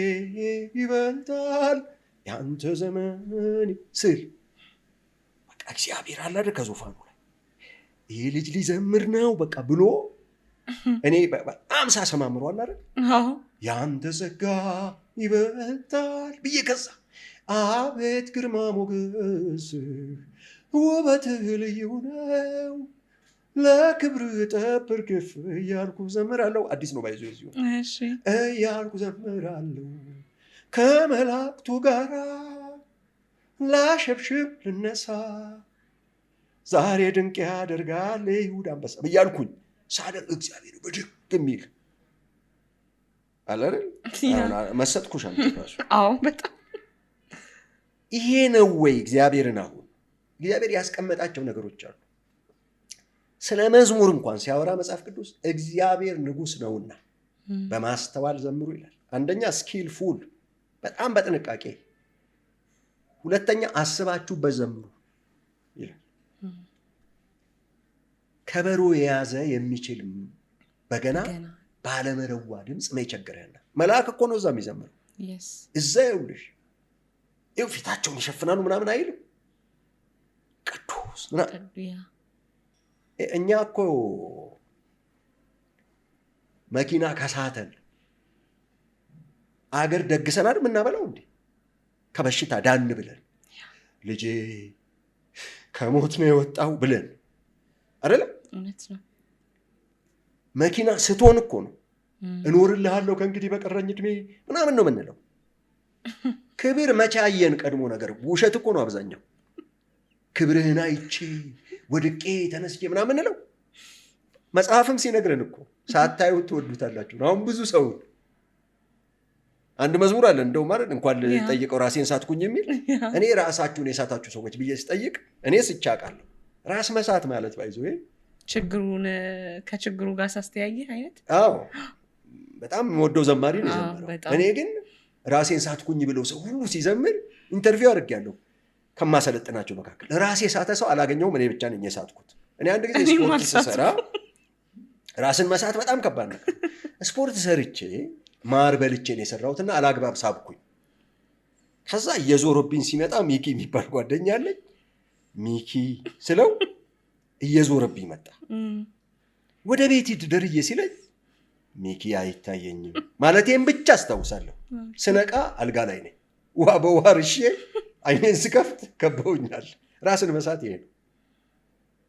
Speaker 2: ይበልጣል፣ ያንተ ዘመን ስል በቃ እግዚአብሔር አለ አይደል ከዙፋኑ ላይ ይሄ ልጅ ሊዘምር ነው በቃ ብሎ እኔ በጣም ሳሰማምረው አለ አይደል ያንተ ጸጋ ይበልጣል ብዬ ከዛ አቤት ግርማ ሞገስ ውበትህ ልዩ ነው ለክብር ጠብር ግፍ እያልኩ ዘምራለሁ። አዲስ ነው ባይዞ ይዙ እያልኩ ዘምራለሁ ከመላእክቱ ጋር ላሸብሽብ ልነሳ ዛሬ ድንቅ ያደርጋል ይሁዳ አንበሳ እያልኩኝ ሳደር እግዚአብሔር በድግ የሚል አለ አይደል መሰጥኩሽ አንተ ራሱ።
Speaker 3: በጣም
Speaker 2: ይሄ ነው ወይ እግዚአብሔርን? አሁን እግዚአብሔር ያስቀመጣቸው ነገሮች አሉ። ስለ መዝሙር እንኳን ሲያወራ መጽሐፍ ቅዱስ እግዚአብሔር ንጉሥ ነውና በማስተዋል ዘምሩ ይላል። አንደኛ ስኪልፉል በጣም በጥንቃቄ፣ ሁለተኛ አስባችሁበት ዘምሩ ይላል። ከበሮ የያዘ የሚችል በገና ባለመረዋ ድምፅ መይቸገረና መልአክ እኮ ነው እዛ የሚዘምረው። እዛ ይውልሽ ይው ፊታቸውን ይሸፍናሉ ምናምን አይልም ቅዱስ ምናምን። እኛ እኮ መኪና ከሳተን አገር ደግሰናል ምናበላው እንዴ? ከበሽታ ዳን ብለን ልጄ ከሞት ነው የወጣው ብለን አይደለም?
Speaker 3: እውነት ነው።
Speaker 2: መኪና ስቶን እኮ ነው እኖርልሃለሁ ከእንግዲህ በቀረኝ እድሜ ምናምን ነው የምንለው። ክብር መቻየን ቀድሞ ነገር ውሸት እኮ ነው አብዛኛው። ክብርህን አይቼ ወድቄ ተነስቼ ምናምን እንለው። መጽሐፍም ሲነግረን እኮ ሳታዩት ትወዱታላችሁ። አሁን ብዙ ሰው አንድ መዝሙር አለ እንደው ማለት እንኳን ልጠይቀው ራሴን ሳትኩኝ የሚል እኔ ራሳችሁን የሳታችሁ ሰዎች ብዬ ስጠይቅ እኔ ስቻቃለሁ። ራስ መሳት ማለት ባይዞ
Speaker 3: ችግሩን ከችግሩ ጋር ሳስተያየ አይነት
Speaker 2: አዎ በጣም የምወደው ዘማሪ ነው የዘመረው። እኔ ግን ራሴን ሳትኩኝ ብለው ሰው ሁሉ ሲዘምር ኢንተርቪው አድርጌያለሁ። ከማሰለጥናቸው መካከል ራሴ ሳተ ሰው አላገኘውም። እኔ ብቻ ነኝ የሳትኩት። እኔ አንድ ጊዜ ስፖርት ስሰራ ራስን መሳት በጣም ከባድ ነው። ስፖርት ሰርቼ ማር በልቼ ነው የሰራሁትና አላግባብ ሳብኩኝ። ከዛ እየዞረብኝ ሲመጣ ሚኪ የሚባል ጓደኛ አለኝ። ሚኪ ስለው እየዞረብኝ መጣ። ወደ ቤት ሂድ ደርዬ ሲለኝ ሚኪ አይታየኝም ማለቴን ብቻ አስታውሳለሁ። ስነቃ አልጋ ላይ ነኝ። ውሃ በውሃ ርሼ አይኔን ስከፍት ከበውኛል። ራስን መሳት ይሄ ነው።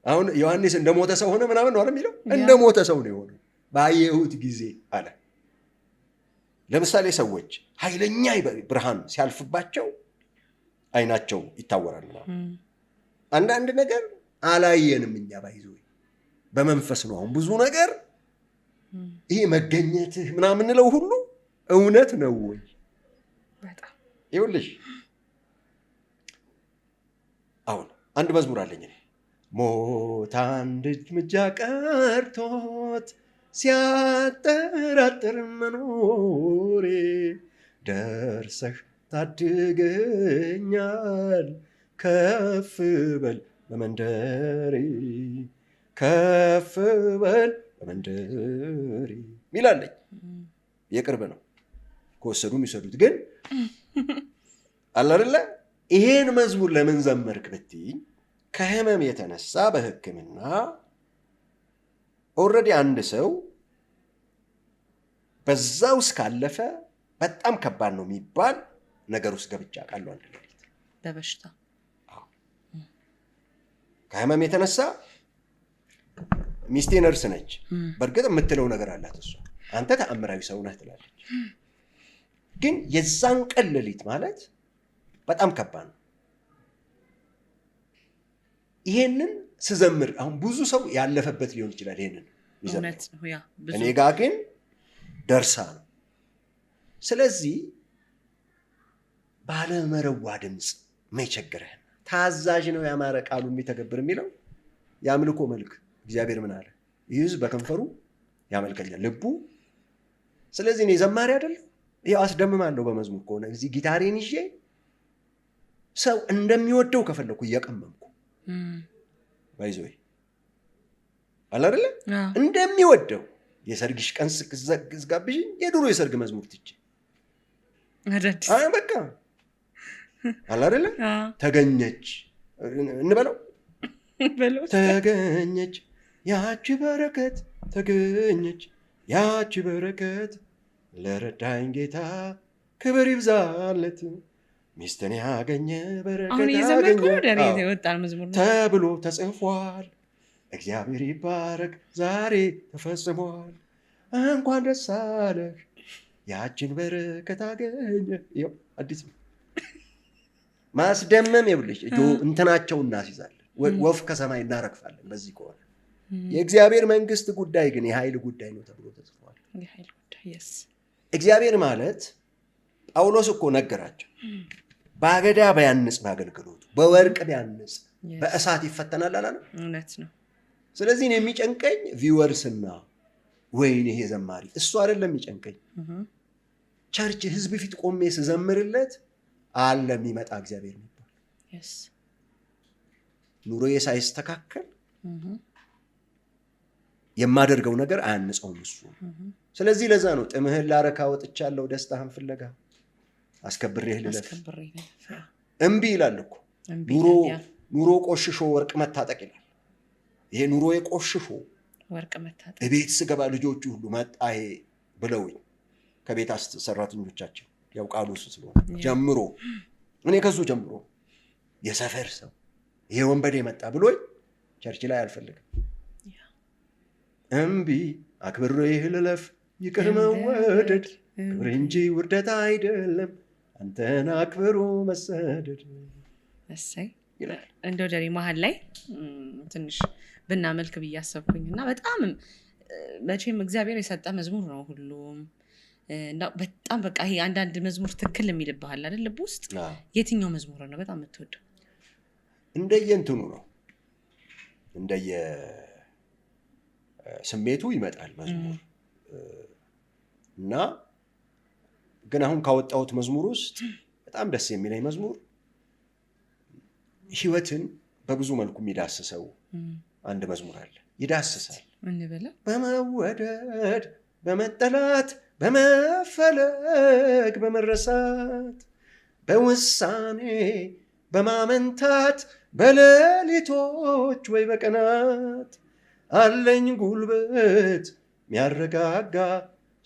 Speaker 2: አሁን ዮሐንስ እንደሞተ ሰው ሆነ ምናምን ነው የሚለው። እንደሞተ ሰው ነው የሆነው ባየሁት ጊዜ አለ። ለምሳሌ ሰዎች ኃይለኛ ብርሃን ሲያልፍባቸው አይናቸው ይታወራል። አንዳንድ ነገር አላየንም እኛ ባይዞ በመንፈስ ነው። አሁን ብዙ ነገር ይሄ መገኘትህ ምናምን እንለው ሁሉ እውነት ነው ወይ? በጣም ይኸውልሽ አሁን አንድ መዝሙር አለኝ እኔ ሞት አንድ እርምጃ ቀርቶት ሲያጠራጥር መኖሬ ደርሰህ ታድገኛል ከፍ በል በመንደሬ ከፍ በል በመንደሬ ሚላለኝ። የቅርብ ነው ከወሰዱ የሚሰዱት ግን አለ አይደለ? ይሄን መዝሙር ለምን ዘመርክ ብትይ ከህመም የተነሳ በሕክምና ኦልሬዲ አንድ ሰው በዛ ውስጥ ካለፈ በጣም ከባድ ነው የሚባል ነገር ውስጥ ገብቻ ቃሉ አንድ ሌሊት
Speaker 3: በበሽታ
Speaker 2: ከህመም የተነሳ ሚስቴ ነርስ ነች። በእርግጥ የምትለው ነገር አላት እሷ። አንተ ተአምራዊ ሰው ነህ ትላለች። ግን የዛን ቀን ሌሊት ማለት በጣም ከባድ ነው። ይሄንን ስዘምር አሁን ብዙ ሰው ያለፈበት ሊሆን ይችላል። ይሄንን እኔ ጋ ግን ደርሳ ነው። ስለዚህ ባለመረዋ ድምፅ መቸገረህ ታዛዥ ነው ያማረ ቃሉ የሚተገብር የሚለው የአምልኮ መልክ እግዚአብሔር ምን አለ? ይህ ሕዝብ በከንፈሩ ያመልከኛል ልቡ። ስለዚህ እኔ ዘማሪ አይደለም። ይኸው አስደምማለሁ በመዝሙር ከሆነ እዚህ ጊታሬን ይዤ ሰው እንደሚወደው ከፈለኩ እየቀመምኩ ባይዞ አለ አይደለ? እንደሚወደው የሰርግሽ ቀን ስጋብዥኝ የድሮ የሰርግ መዝሙር ትቼ በቃ አለ አይደለ? ተገኘች እንበለው ተገኘች ያቺ በረከት ተገኘች ያቺ በረከት ለረዳኝ ጌታ ክብር ይብዛለት ሚስትን ያገኘ በረከት ያገኘ ተብሎ ተጽፏል። እግዚአብሔር ይባረክ ዛሬ ተፈጽሟል። እንኳን ደስ አለህ ያችን በረከት አገኘ። ይኸው አዲስ ማስደመም ይብልሽ እንትናቸው እናስይዛለን። ወፍ ከሰማይ እናረግፋለን። በዚህ ከሆነ የእግዚአብሔር መንግስት ጉዳይ ግን የኃይል ጉዳይ ነው ተብሎ ተጽፏል። እግዚአብሔር ማለት ጳውሎስ እኮ ነገራቸው። በአገዳ ቢያንጽ በአገልግሎቱ በወርቅ ቢያንጽ በእሳት ይፈተናል አላለም?
Speaker 3: እውነት ነው።
Speaker 2: ስለዚህ እኔ የሚጨንቀኝ ቪወርስና ወይኔ ይሄ ዘማሪ እሱ አይደለም የሚጨንቀኝ። ቸርች ህዝብ ፊት ቆሜ ስዘምርለት አለ የሚመጣ እግዚአብሔር የሚባል ኑሮዬ ሳይስተካከል የማደርገው ነገር አያንጸውም እሱ። ስለዚህ ለዛ ነው ጥምህን ላረካ ወጥቻለሁ ደስታህን ፍለጋ አስከብሬህ ልለፍ እምቢ ይላል እኮ። ኑሮ ቆሽሾ ወርቅ መታጠቅ ይላል። ይሄ ኑሮ የቆሽሾ
Speaker 3: ወርቅ መታጠቅ
Speaker 2: ቤት ስገባ ልጆቹ ሁሉ መጣ ይሄ ብለውኝ ከቤት ሰራተኞቻቸው ያው ቃሉ እሱ ስለሆነ ጀምሮ እኔ ከሱ ጀምሮ የሰፈር ሰው ይሄ ወንበዴ መጣ ብሎኝ ቸርች ላይ አልፈልግም። እምቢ አክብሬህ ልለፍ ይቅር መወደድ ክብር እንጂ ውርደት አይደለም አንተን አክብሮ መሰደድ
Speaker 3: እሰይ ይላል። እንደው ደሪ መሀል ላይ ትንሽ ብናመልክ ብዬ አሰብኩኝ እና በጣም መቼም እግዚአብሔር የሰጠ መዝሙር ነው ሁሉም እና በጣም በቃ ይሄ አንዳንድ መዝሙር ትክክል የሚልብሃል አይደል? ልብ ውስጥ የትኛው መዝሙር ነው በጣም የምትወደው?
Speaker 2: እንደየእንትኑ ነው ስሜቱ ይመጣል መዝሙር እና ግን አሁን ካወጣሁት መዝሙር ውስጥ በጣም ደስ የሚለኝ መዝሙር ህይወትን በብዙ መልኩ የሚዳስሰው አንድ መዝሙር አለ። ይዳስሳል በመወደድ በመጠላት በመፈለግ በመረሳት በውሳኔ በማመንታት በሌሊቶች ወይ በቀናት አለኝ ጉልበት ሚያረጋጋ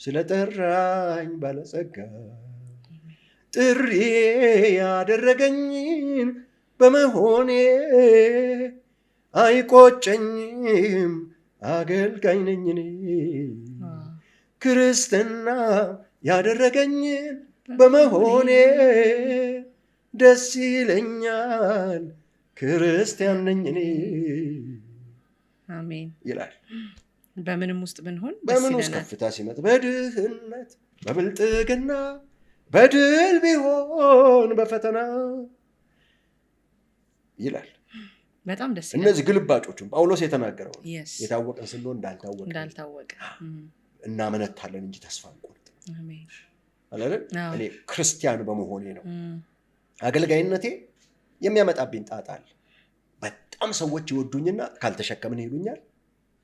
Speaker 2: ስለጠራኝ ባለጸጋ ጥሪ ያደረገኝን በመሆኔ አይቆጨኝም አገልጋይ ነኝ እኔ ክርስትና ያደረገኝን በመሆኔ ደስ ይለኛል ክርስቲያን ነኝ እኔ
Speaker 3: አሜን
Speaker 2: ይላል።
Speaker 3: በምንም ውስጥ ብንሆን
Speaker 2: በምን ውስጥ ከፍታ ሲመጣ በድህነት በብልጥግና በድል ቢሆን በፈተና ይላል።
Speaker 3: በጣም ደስ ይላል።
Speaker 2: እነዚህ ግልባጮቹም ጳውሎስ የተናገረው የታወቀን ስንሆን እንዳልታወቀ እናመነታለን እንጂ ተስፋ አንቆርጥም።
Speaker 3: አሜን
Speaker 2: አይደል? እኔ ክርስቲያን በመሆኔ ነው አገልጋይነቴ የሚያመጣብኝ ጣጣ አለ። በጣም ሰዎች ይወዱኝና ካልተሸከምን ይሉኛል፣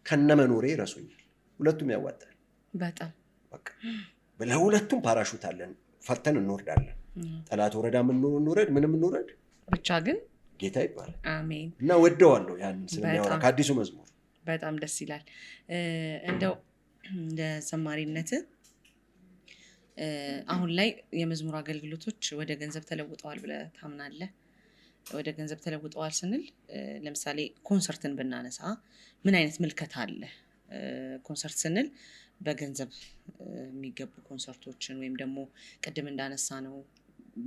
Speaker 2: ከነመኖሬ ይረሱኛል። ሁለቱም ያዋጣል።
Speaker 3: በጣም
Speaker 2: በቃ ለሁለቱም ፓራሹት አለን፣ ፈርተን እንወርዳለን። ጠላት ወረዳ እንውረድ ምንም እንውረድ ብቻ ግን ጌታ ይባላል።
Speaker 3: አሜን።
Speaker 2: እና ወደዋለሁ ያንን ስለሚያወራ ከአዲሱ መዝሙር
Speaker 3: በጣም ደስ ይላል። እንደው እንደ ዘማሪነት አሁን ላይ የመዝሙር አገልግሎቶች ወደ ገንዘብ ተለውጠዋል ብለህ ታምናለህ? ወደ ገንዘብ ተለውጠዋል ስንል ለምሳሌ ኮንሰርትን ብናነሳ ምን አይነት ምልከታ አለ? ኮንሰርት ስንል በገንዘብ የሚገቡ ኮንሰርቶችን ወይም ደግሞ ቅድም እንዳነሳ ነው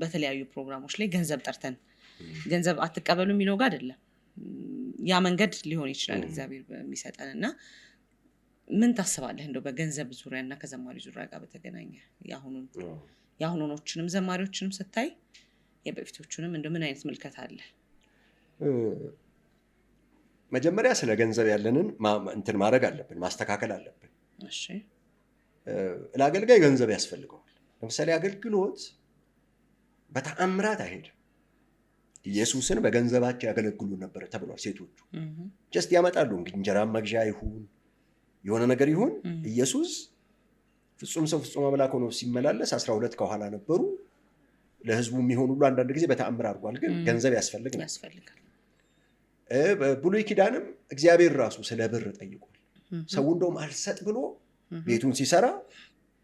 Speaker 3: በተለያዩ ፕሮግራሞች ላይ ገንዘብ ጠርተን ገንዘብ አትቀበሉ የሚለው ጋር አይደለም። ያ መንገድ ሊሆን ይችላል እግዚአብሔር በሚሰጠን እና ምን ታስባለህ እንደው በገንዘብ ዙሪያና ከዘማሪ ዙሪያ ጋር በተገናኘ የአሁኑኖችንም ዘማሪዎችንም ስታይ የበፊቶቹንም እንደው ምን አይነት ምልከታ አለ?
Speaker 2: መጀመሪያ ስለ ገንዘብ ያለንን እንትን ማድረግ አለብን፣ ማስተካከል አለብን።
Speaker 3: እሺ
Speaker 2: ለአገልጋይ ገንዘብ ያስፈልገዋል። ለምሳሌ አገልግሎት በተአምራት አይሄድም። ኢየሱስን በገንዘባቸው ያገለግሉ ነበር ተብሏል። ሴቶቹ ጀስት ያመጣሉ እንጀራ መግዣ ይሁን የሆነ ነገር ይሁን። ኢየሱስ ፍጹም ሰው ፍጹም አምላክ ሆኖ ሲመላለስ 12 ከኋላ ነበሩ። ለህዝቡ የሚሆን ሁሉ አንዳንድ ጊዜ በተአምር አድርጓል። ግን ገንዘብ ያስፈልጋል። በብሉይ ኪዳንም እግዚአብሔር ራሱ ስለ ብር ጠይቋል። ሰው እንደውም አልሰጥ ብሎ ቤቱን ሲሰራ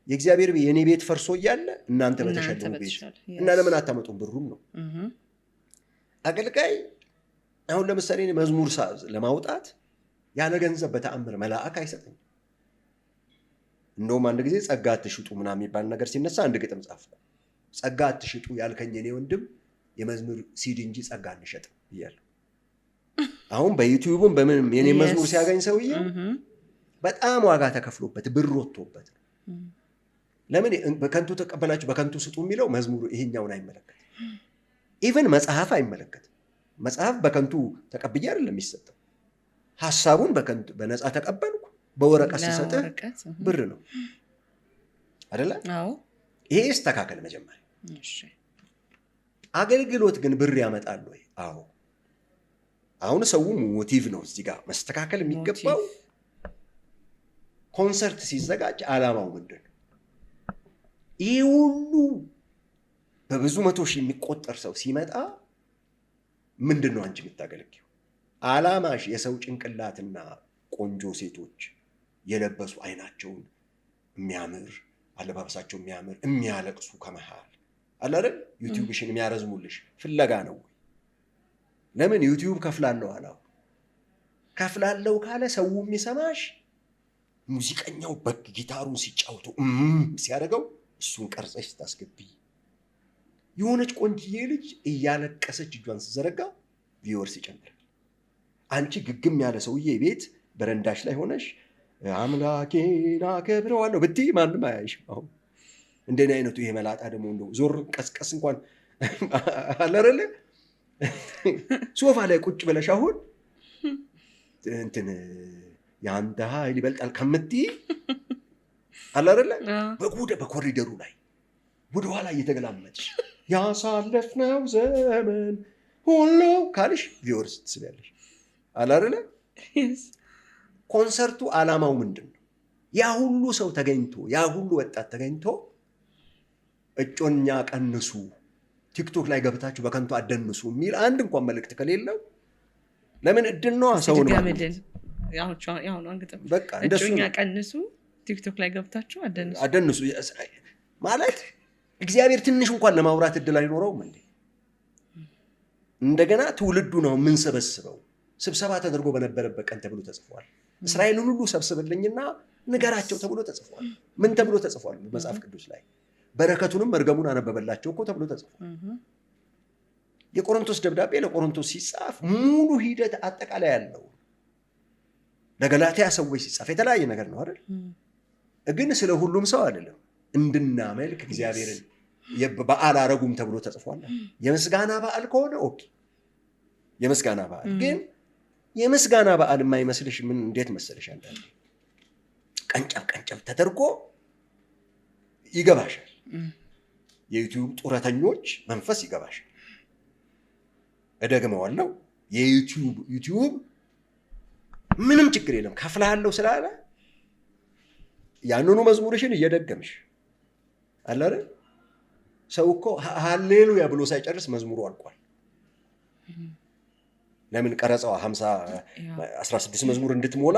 Speaker 2: የእግዚአብሔር የኔ ቤት ፈርሶ እያለ እናንተ በተሸለሙ ቤት እና ለምን አታመጡም ብሩም ነው። አገልጋይ አሁን ለምሳሌ መዝሙር ለማውጣት ያለ ገንዘብ በተአምር መልአክ አይሰጠኝም። እንደውም አንድ ጊዜ ጸጋ አትሽጡ ምናምን የሚባል ነገር ሲነሳ አንድ ግጥም ጻፍኩ። ጸጋ አትሽጡ ያልከኝ የኔ ወንድም የመዝሙር ሲዲ እንጂ ጸጋ አንሸጥም እያለሁ አሁን በዩቲዩብም በምንም የኔ መዝሙር ሲያገኝ ሰውዬ በጣም ዋጋ ተከፍሎበት ብር ወጥቶበት ነው። ለምን በከንቱ ተቀበላችሁ በከንቱ ስጡ የሚለው መዝሙሩ ይሄኛውን አይመለከትም። ኢቨን መጽሐፍ አይመለከትም። መጽሐፍ በከንቱ ተቀብዬ አይደለም የሚሰጠው። ሐሳቡን በነፃ ተቀበልኩ በወረቀት ሲሰጥህ ብር ነው አይደለ? ይሄ ይስተካከል መጀመሪያ። አገልግሎት ግን ብር ያመጣል ወይ? አዎ። አሁን ሰው ሞቲቭ ነው እዚህ ጋር መስተካከል የሚገባው። ኮንሰርት ሲዘጋጅ ዓላማው ምንድን ነው? ይህ ሁሉ በብዙ 100 ሺህ የሚቆጠር ሰው ሲመጣ ምንድን ነው አንቺ የምታገለግው? ዓላማሽ የሰው ጭንቅላትና ቆንጆ ሴቶች የለበሱ አይናቸውን የሚያምር አለባበሳቸው የሚያምር የሚያለቅሱ ከመሃል አለ አይደል? ዩቲዩብሽን የሚያረዝሙልሽ ፍለጋ ነው ወይ? ለምን ዩቲዩብ ከፍላለሁ አላው? ከፍላለሁ ካለ ሰው የሚሰማሽ ሙዚቀኛው በጊታሩን ሲጫወቱ ሲያደርገው እሱን ቀርጸሽ ታስገቢ። የሆነች ቆንጅዬ ልጅ እያለቀሰች እጇን ስትዘረጋ ቪወርስ ይጨምራል። አንቺ ግግም ያለ ሰውዬ ቤት በረንዳሽ ላይ ሆነሽ አምላኬን አከብረዋለሁ ብትይ ማንም አያይሽም። አሁን እንደኔ አይነቱ ይሄ መላጣ ደግሞ እንደው ዞር ቀስቀስ እንኳን አለረለ ሶፋ ላይ ቁጭ ብለሽ አሁን እንትን ያንተ ኃይል ይበልጣል ከምትይ አለ አይደለ በኮሪደሩ ላይ ወደኋላ እየተገላመጥሽ ያሳለፍነው ዘመን ሁሉ ካልሽ ቪወርስ ትስቢያለሽ አለ አይደለ። ኮንሰርቱ ዓላማው ምንድን ነው? ያ ሁሉ ሰው ተገኝቶ ያ ሁሉ ወጣት ተገኝቶ እጮኛ ቀንሱ፣ ቲክቶክ ላይ ገብታችሁ በከንቱ አደንሱ የሚል አንድ እንኳን መልእክት ከሌለው ለምን እድል ነው ሰውን ማለት
Speaker 3: በቃ እጮኛ ቀንሱ፣ ቲክቶክ ላይ ገብታችሁ
Speaker 2: አደንሱ ማለት እግዚአብሔር ትንሽ እንኳን ለማውራት እድል አይኖረውም እንዴ? እንደገና ትውልዱ ነው የምንሰበስበው። ስብሰባ ተደርጎ በነበረበት ቀን ተብሎ ተጽፏል። እስራኤልን ሁሉ ሰብስብልኝና ንገራቸው ተብሎ ተጽፏል። ምን ተብሎ ተጽፏል? መጽሐፍ ቅዱስ ላይ በረከቱንም መርገሙን አነበበላቸው እኮ ተብሎ ተጽፏል። የቆሮንቶስ ደብዳቤ ለቆሮንቶስ ሲጻፍ ሙሉ ሂደት አጠቃላይ ያለው፣ ለገላትያ ሰዎች ሲጻፍ የተለያየ ነገር ነው አይደል? ግን ስለ ሁሉም ሰው አይደለም። እንድናመልክ እግዚአብሔርን በዓል አረጉም ተብሎ ተጽፏል። የምስጋና በዓል ከሆነ ኦኬ፣ የምስጋና በዓል ግን የምስጋና በዓል የማይመስልሽ ምን እንዴት መሰለሽ? አንዳንዴ ቀንጨብ ቀንጨብ ተደርጎ ይገባሻል። የዩቲዩብ ጡረተኞች መንፈስ ይገባሻል። እደግመዋለሁ፣ የዩቲዩብ ምንም ችግር የለም ከፍልሃለሁ ስላለ ያንኑ መዝሙርሽን እየደገምሽ አለ አይደል? ሰው እኮ ሃሌሉያ ብሎ ሳይጨርስ መዝሙሩ አልቋል። ለምን ቀረጻዋ 16 መዝሙር እንድትሞላ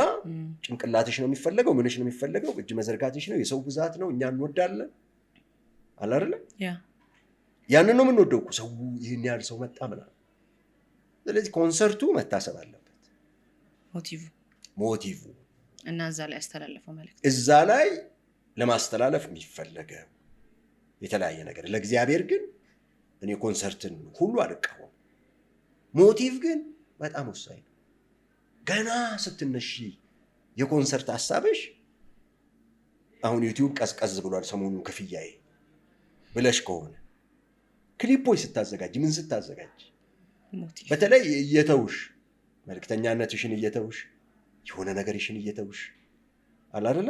Speaker 2: ጭንቅላትሽ ነው የሚፈለገው፣ ምንሽ ነው የሚፈለገው፣ እጅ መዘርጋትሽ ነው፣ የሰው ብዛት ነው፣ እኛ እንወዳለን አለ አይደል? ያንን ነው የምንወደው እኮ ሰው ይህን ያህል ሰው መጣ ምናምን። ስለዚህ ኮንሰርቱ መታሰብ አለበት ሞቲቭ
Speaker 3: እና እዛ ላይ ያስተላለፈው መልእክት
Speaker 2: እዛ ላይ ለማስተላለፍ የሚፈለገው የተለያየ ነገር። ለእግዚአብሔር ግን እኔ ኮንሰርትን ሁሉ አልቃወም። ሞቲቭ ግን በጣም ወሳኝ ነው። ገና ስትነሺ የኮንሰርት ሀሳብሽ አሁን ዩቲዩብ ቀዝቀዝ ብሏል ሰሞኑን ክፍያዬ ብለሽ ከሆነ ክሊፖች ስታዘጋጅ ምን ስታዘጋጅ በተለይ እየተውሽ መልክተኛነትሽን እየተውሽ የሆነ ነገርሽን እየተውሽ አለ አይደለ?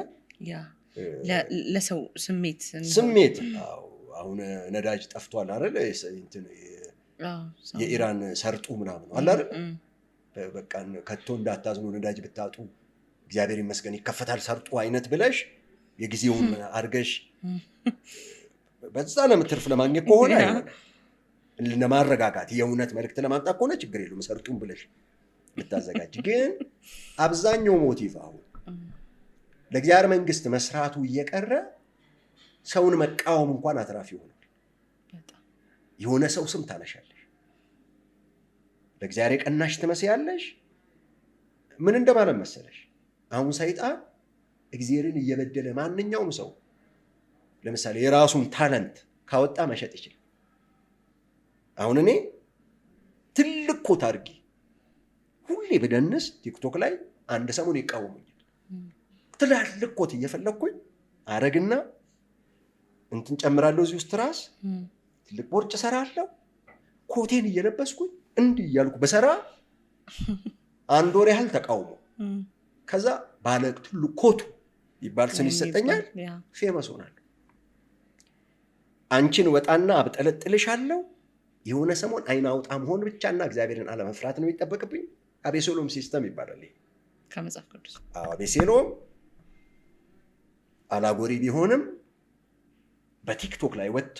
Speaker 3: ለሰው ስሜት
Speaker 2: አሁን ነዳጅ ጠፍቷል አይደል? የኢራን ሰርጡ ምናምን አለ አይደል? በቃ ከቶ እንዳታዝኑ ነዳጅ ብታጡ እግዚአብሔር ይመስገን ይከፈታል ሰርጡ አይነት ብለሽ የጊዜውን አርገሽ በዛ ለምትርፍ ለማግኘት ከሆነ ለማረጋጋት የእውነት መልእክት ለማምጣት ከሆነ ችግር የለውም ሰርጡን ብለሽ ብታዘጋጅ። ግን አብዛኛው ሞቲቭ አሁን ለእግዚአብሔር መንግስት መስራቱ እየቀረ ሰውን መቃወም እንኳን አትራፊ ሆኗል። የሆነ ሰው ስም ታነሻለሽ፣ ለእግዚአብሔር ቀናሽ ትመስያለሽ። ምን እንደማለት መሰለሽ? አሁን ሰይጣን እግዚአብሔርን እየበደለ ማንኛውም ሰው ለምሳሌ የራሱን ታለንት ካወጣ መሸጥ ይችላል። አሁን እኔ ትልቅ ኮት አድርጌ ሁሌ በደንስ ቲክቶክ ላይ አንድ ሰሞን ይቃወሙኛል። ትላልቅ ኮት እየፈለግኩኝ አረግና እንትን ጨምራለሁ እዚህ ውስጥ ራስ ትልቅ ቦርጭ ሰራለሁ። ኮቴን እየለበስኩኝ እንዲህ እያልኩ በሰራ አንድ ወር ያህል ተቃውሞ ከዛ ባለ ትልቅ ኮቱ ይባል ስም ይሰጠኛል። ፌመስ ሆናለሁ። አንቺን ወጣና አብጠለጥልሻለሁ። የሆነ ሰሞን አይን አውጣ መሆን ብቻና እግዚአብሔርን አለመፍራት ነው የሚጠበቅብኝ። አቤሴሎም ሲስተም ይባላል
Speaker 3: ከመጽሐፍ ቅዱስ።
Speaker 2: አቤሴሎም አላጎሪ ቢሆንም በቲክቶክ ላይ ወጥቶ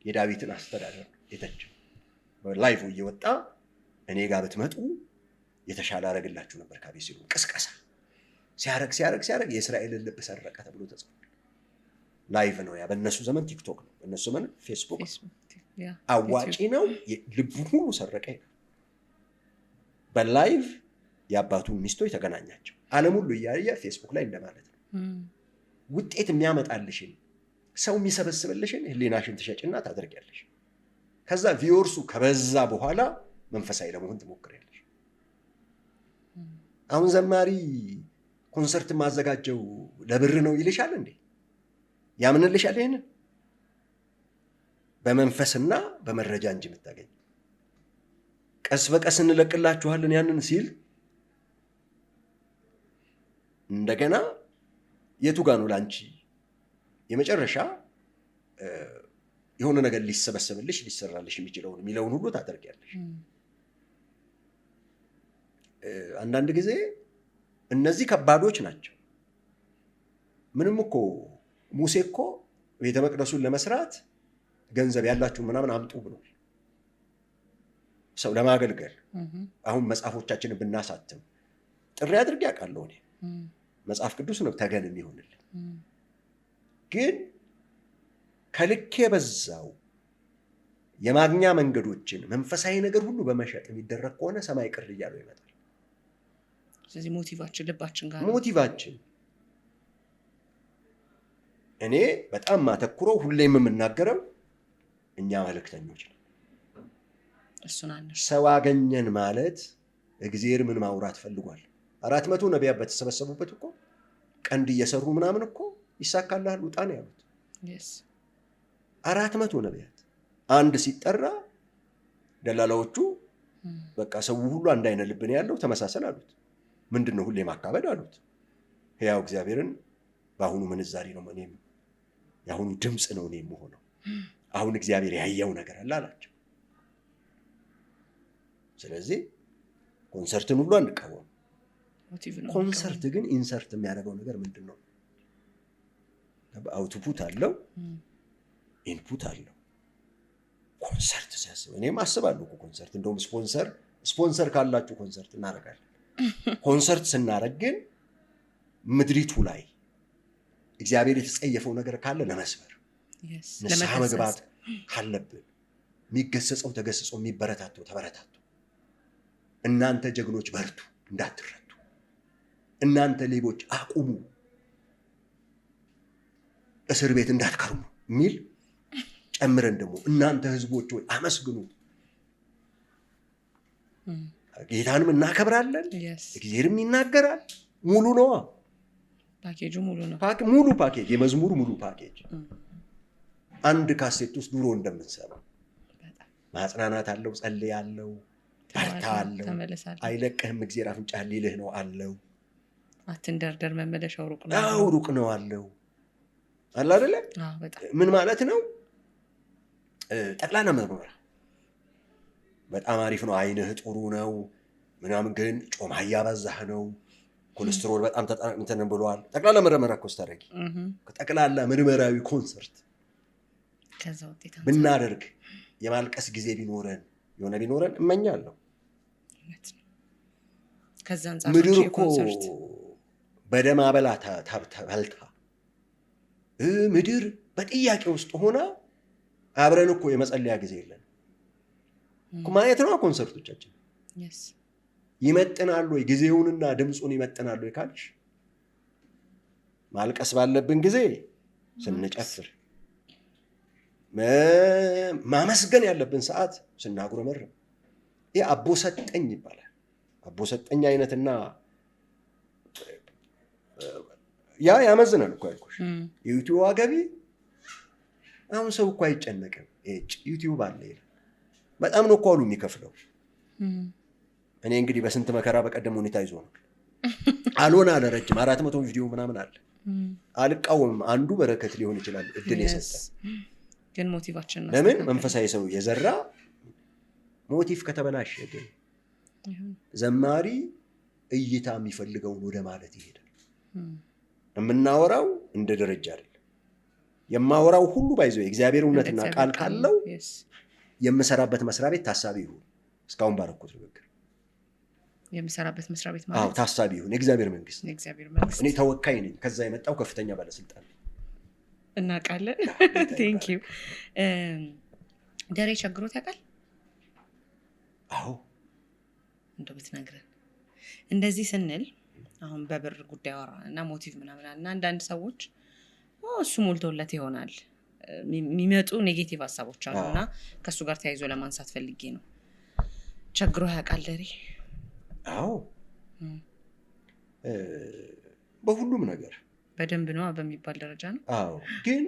Speaker 2: የዳዊትን አስተዳደር የተቸው ላይቭ እየወጣ እኔ ጋር ብትመጡ የተሻለ አረግላችሁ ነበር። ከአቤሴሎም ቅስቀሳ ሲያረግ የእስራኤልን ልብ ሰረቀ ተብሎ ተጽፏል። ላይቭ ነው ያ። በእነሱ ዘመን ቲክቶክ ነው፣ በእነሱ ዘመን ፌስቡክ አዋጪ ነው። ልቡ ሁሉ ሰረቀ። በላይቭ የአባቱን ሚስቶች ተገናኛቸው። ዓለም ሁሉ እያየ ፌስቡክ ላይ እንደማለት ነው። ውጤት የሚያመጣልሽን ሰው የሚሰበስብልሽን ህሊናሽን ትሸጭና ታደርጊያለሽ። ከዛ ቪወርሱ ከበዛ በኋላ መንፈሳዊ ለመሆን ትሞክሪያለሽ። አሁን ዘማሪ ኮንሰርት ማዘጋጀው ለብር ነው ይልሻል እንዴ? ያምንልሻል? ይሄንን በመንፈስና በመረጃ እንጂ የምታገኝ ቀስ በቀስ እንለቅላችኋለን ያንን ሲል እንደገና የቱ ጋር ነው ላንቺ የመጨረሻ የሆነ ነገር ሊሰበሰብልሽ ሊሰራልሽ የሚችለውን የሚለውን ሁሉ ታደርጊያለሽ። አንዳንድ ጊዜ እነዚህ ከባዶች ናቸው። ምንም እኮ ሙሴ እኮ ቤተ መቅደሱን ለመስራት ገንዘብ ያላችሁ ምናምን አምጡ ብሏል። ሰው ለማገልገል አሁን መጽሐፎቻችንን ብናሳትም ጥሪ አድርጌ አውቃለሁ እኔ። መጽሐፍ ቅዱስ ነው ተገን የሚሆንልን። ግን ከልክ የበዛው የማግኛ መንገዶችን መንፈሳዊ ነገር ሁሉ በመሸጥ የሚደረግ ከሆነ ሰማይ ቅር እያለው ይመጣል።
Speaker 3: ስለዚህ ሞቲቫችን ልባችን ጋር
Speaker 2: ሞቲቫችን እኔ በጣም ማተኩረው ሁሌም የምናገረው እኛ መልእክተኞች ነው። ሰው አገኘን ማለት እግዚአብሔር ምን ማውራት ፈልጓል? 400 ነቢያት በተሰበሰቡበት እኮ ቀንድ እየሰሩ ምናምን እኮ ይሳካልሃል ውጣ ነው ያሉት። 400 ነቢያት አንድ ሲጠራ ደላላዎቹ በቃ ሰው ሁሉ አንድ አይነት ልብ ነው ያለው ተመሳሰል አሉት። ምንድነው ሁሌ ማካበድ አሉት። ሕያው እግዚአብሔርን በአሁኑ ምንዛሪ ነው እኔም የአሁኑ ድምፅ ነው እኔ የምሆነው። አሁን እግዚአብሔር ያየው ነገር አለ አላቸው። ስለዚህ ኮንሰርትን ሁሉ አንቀበው። ኮንሰርት ግን ኢንሰርት የሚያደርገው ነገር ምንድን ነው? አውትፑት አለው፣ ኢንፑት አለው። ኮንሰርት ሲያስብ እኔም አስባለሁ ኮንሰርት እንደውም ስፖንሰር ካላችሁ ኮንሰርት እናደርጋለን። ኮንሰርት ስናደርግ ግን ምድሪቱ ላይ እግዚአብሔር የተጸየፈው ነገር ካለ ለመስበር ንስሐ መግባት ካለብን የሚገሰጸው ተገስጾ የሚበረታተው ተበረታቱ። እናንተ ጀግኖች በርቱ እንዳትረቱ፣ እናንተ ሌቦች አቁሙ፣ እስር ቤት እንዳትከርሙ የሚል ጨምረን ደግሞ እናንተ ህዝቦች ሆይ አመስግኑ። ጌታንም እናከብራለን፣ እግዚአብሔርም ይናገራል። ሙሉ ነው
Speaker 3: ፓኬጁ፣ ሙሉ ነው
Speaker 2: ሙሉ ፓኬጅ፣ የመዝሙር ሙሉ ፓኬጅ። አንድ ካሴት ውስጥ ድሮ እንደምንሰማው ማጽናናት አለው፣ ጸልይ አለው፣ በርታ አለው፣ አይለቅህም እግዚአብሔር አፍንጫህን ሊልህ ነው አለው፣
Speaker 3: አትንደርደር መመለሻው ሩቅ ነው
Speaker 2: ሩቅ ነው አለው አለ አይደለ? ምን ማለት ነው? ጠቅላላ ምርመራ በጣም አሪፍ ነው፣ አይንህ ጥሩ ነው ምናምን፣ ግን ጮማ እያበዛህ ነው፣ ኮሌስትሮል በጣም እንትን ብሏል። ጠቅላላ ምርመራ እኮ ስታደርጊ ጠቅላላ ምርመራዊ ኮንሰርት ብናደርግ የማልቀስ ጊዜ ቢኖረን የሆነ ቢኖረን እመኛለሁ። ምድር እኮ በደም አበላ ተበልታ ምድር በጥያቄ ውስጥ ሆና አብረን እኮ የመጸለያ ጊዜ የለን ማየት ነው። ኮንሰርቶቻችን ይመጥናሉ ወይ? ጊዜውንና ድምፁን ይመጥናሉ ወይ ካልሽ ማልቀስ ባለብን ጊዜ ስንጨፍር፣ ማመስገን ያለብን ሰዓት ስናጉረመርም፣ ይህ አቦ ሰጠኝ ይባላል። አቦ ሰጠኝ አይነትና ያ ያመዝናል እኮ ያልኩሽ። የዩቲዩብ ገቢ አሁን ሰው እኮ አይጨነቅም። ዩቲዩብ አለ ይላል። በጣም ነው እኮ አሉ የሚከፍለው። እኔ እንግዲህ በስንት መከራ በቀደም ሁኔታ ይዞ ነው አልሆነ አለ ረጅም 400 ቪዲዮ ምናምን አለ። አልቃወምም። አንዱ በረከት ሊሆን ይችላል እድል የሰጠ
Speaker 3: ግን ሞቲቫችን ነው።
Speaker 2: ለምን መንፈሳዊ ሰው የዘራ ሞቲቭ ከተበላሸ ግን ዘማሪ እይታ የሚፈልገውን ወደ ማለት ይሄዳል። የምናወራው እንደ ደረጃ አይደለም። የማወራው ሁሉ ባይዘው የእግዚአብሔር እውነትና ቃል ካለው የምሰራበት መስሪያ ቤት ታሳቢ ይሁን። እስካሁን ባረኩት ንግግር
Speaker 3: የምሰራበት መስሪያ ቤት ማለት
Speaker 2: ታሳቢ ይሁን። የእግዚአብሔር መንግስት እኔ ተወካይ ነኝ። ከዛ የመጣው ከፍተኛ ባለስልጣን
Speaker 3: እናውቃለን። ቴንክ ዩ። ደሬ ቸግሮት ያውቃል?
Speaker 2: አዎ
Speaker 3: እንደው ብትነግረን። እንደዚህ ስንል አሁን በብር ጉዳይ አወራ እና ሞቲቭ ምናምን እና አንዳንድ ሰዎች እሱ ሞልቶለት ይሆናል የሚመጡ ኔጌቲቭ ሀሳቦች አሉና ከሱ ጋር ተያይዞ ለማንሳት ፈልጌ ነው። ቸግሮ ያውቃል ደሬ?
Speaker 2: አዎ በሁሉም ነገር
Speaker 3: በደንብ ነው በሚባል ደረጃ ነው።
Speaker 2: አዎ ግን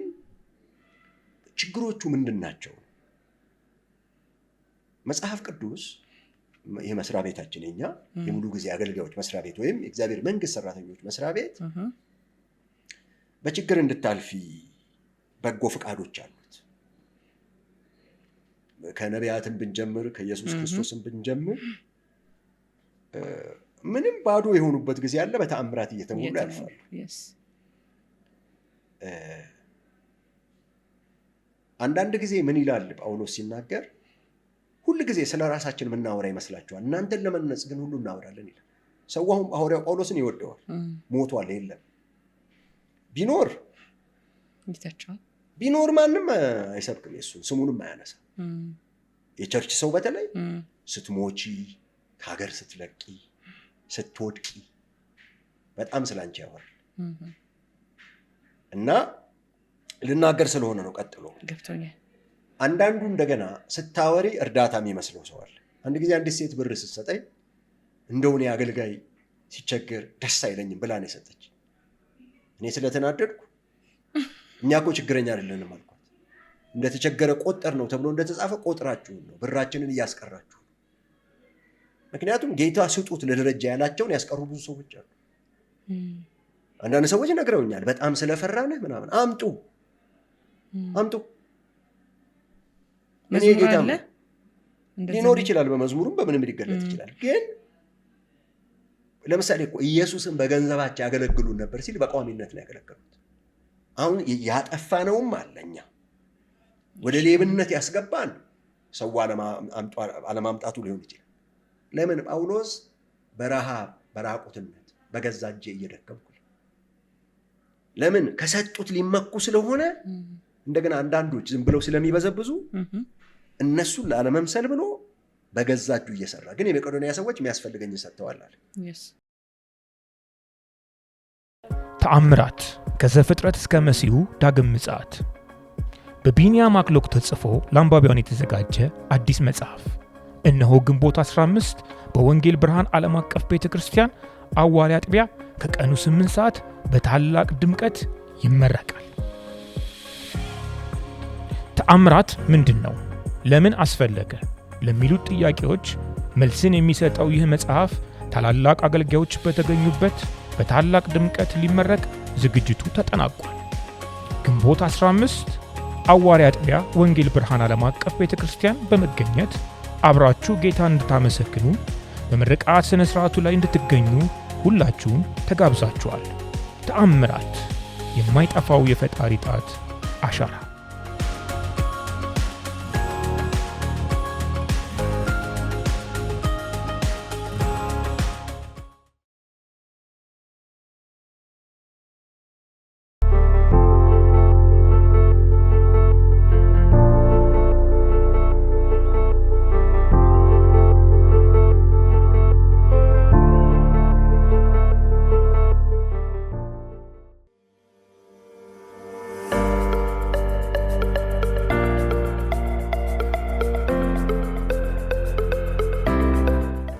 Speaker 2: ችግሮቹ ምንድን ናቸው? መጽሐፍ ቅዱስ ይህ መስሪያ ቤታችን የኛ የሙሉ ጊዜ አገልጋዮች መስሪያ ቤት ወይም የእግዚአብሔር መንግስት ሰራተኞች መስሪያ ቤት በችግር እንድታልፊ በጎ ፍቃዶች አሉት። ከነቢያትም ብንጀምር ከኢየሱስ ክርስቶስም ብንጀምር ምንም ባዶ የሆኑበት ጊዜ አለ፣ በተአምራት እየተሞሉ ያልፋሉ። አንዳንድ ጊዜ ምን ይላል ጳውሎስ ሲናገር፣ ሁሉ ጊዜ ስለ ራሳችን የምናወራ ይመስላችኋል፣ እናንተን ለመነጽ ግን ሁሉ እናወራለን ይላል። ሰው አሁን ሐዋርያው ጳውሎስን ይወደዋል። ሞቷል፣ የለም ቢኖር ማንም አይሰብክም፣ የሱን ስሙንም አያነሳ። የቸርች ሰው በተለይ ስትሞቺ፣ ከሀገር ስትለቂ፣ ስትወድቂ በጣም ስላንቺ ያወራል። እና ልናገር ስለሆነ ነው። ቀጥሎ
Speaker 3: ገብቶኛል።
Speaker 2: አንዳንዱ እንደገና ስታወሪ እርዳታ የሚመስለው ሰው አለ። አንድ ጊዜ አንዲት ሴት ብር ስትሰጠኝ እንደውኔ አገልጋይ ሲቸገር ደስ አይለኝም ብላ ነው የሰጠች። እኔ ስለተናደድኩ እኛ እኮ ችግረኛ አይደለንም አልኳት። እንደተቸገረ ቆጠር ነው ተብሎ እንደተጻፈ ቆጥራችሁን ነው፣ ብራችንን እያስቀራችሁ። ምክንያቱም ጌታ ስጡት ለደረጃ ያላቸውን ያስቀሩ ብዙ ሰዎች አሉ። አንዳንድ ሰዎች ነግረውኛል፣ በጣም ስለፈራንህ ምናምን አምጡ እኔ ጌታ ሊኖር ይችላል፣ በመዝሙሩም በምንም ሊገለጥ ይችላል። ግን ለምሳሌ እኮ ኢየሱስን በገንዘባቸው ያገለግሉን ነበር ሲል በቋሚነት ነው ያገለገሉት። አሁን ያጠፋነውም አለኛ ወደ ሌብነት ያስገባን ሰው አለማምጣቱ ሊሆን ይችላል። ለምን ጳውሎስ በረሃብ በራቁትነት በገዛ እጄ እየደከምኩ፣ ለምን ከሰጡት ሊመኩ ስለሆነ፣ እንደገና አንዳንዶች ዝም ብለው ስለሚበዘብዙ እነሱን ላለመምሰል ብሎ በገዛ እጁ እየሰራ፣ ግን የመቄዶንያ ሰዎች የሚያስፈልገኝ ሰጥተዋል አለ።
Speaker 1: ተአምራት ከዘፍጥረት እስከ መሲሁ ዳግም ምጽአት በቢንያም አክሎግ ተጽፎ ለአንባቢያን የተዘጋጀ አዲስ መጽሐፍ እነሆ ግንቦት 15 በወንጌል ብርሃን ዓለም አቀፍ ቤተክርስቲያን አዋሪ አጥቢያ ከቀኑ 8 ሰዓት በታላቅ ድምቀት ይመረቃል። ተአምራት ምንድን ነው? ለምን አስፈለገ? ለሚሉት ጥያቄዎች መልስን የሚሰጠው ይህ መጽሐፍ ታላላቅ አገልጋዮች በተገኙበት በታላቅ ድምቀት ሊመረቅ ዝግጅቱ ተጠናቋል። ግንቦት 15 አዋሪ አጥቢያ ወንጌል ብርሃን ዓለም አቀፍ ቤተክርስቲያን በመገኘት አብራችሁ ጌታን እንድታመሰግኑ በምርቃት ስነ ስርዓቱ ላይ እንድትገኙ ሁላችሁም ተጋብዛችኋል። ተአምራት፣ የማይጠፋው የፈጣሪ ጣት አሻራ።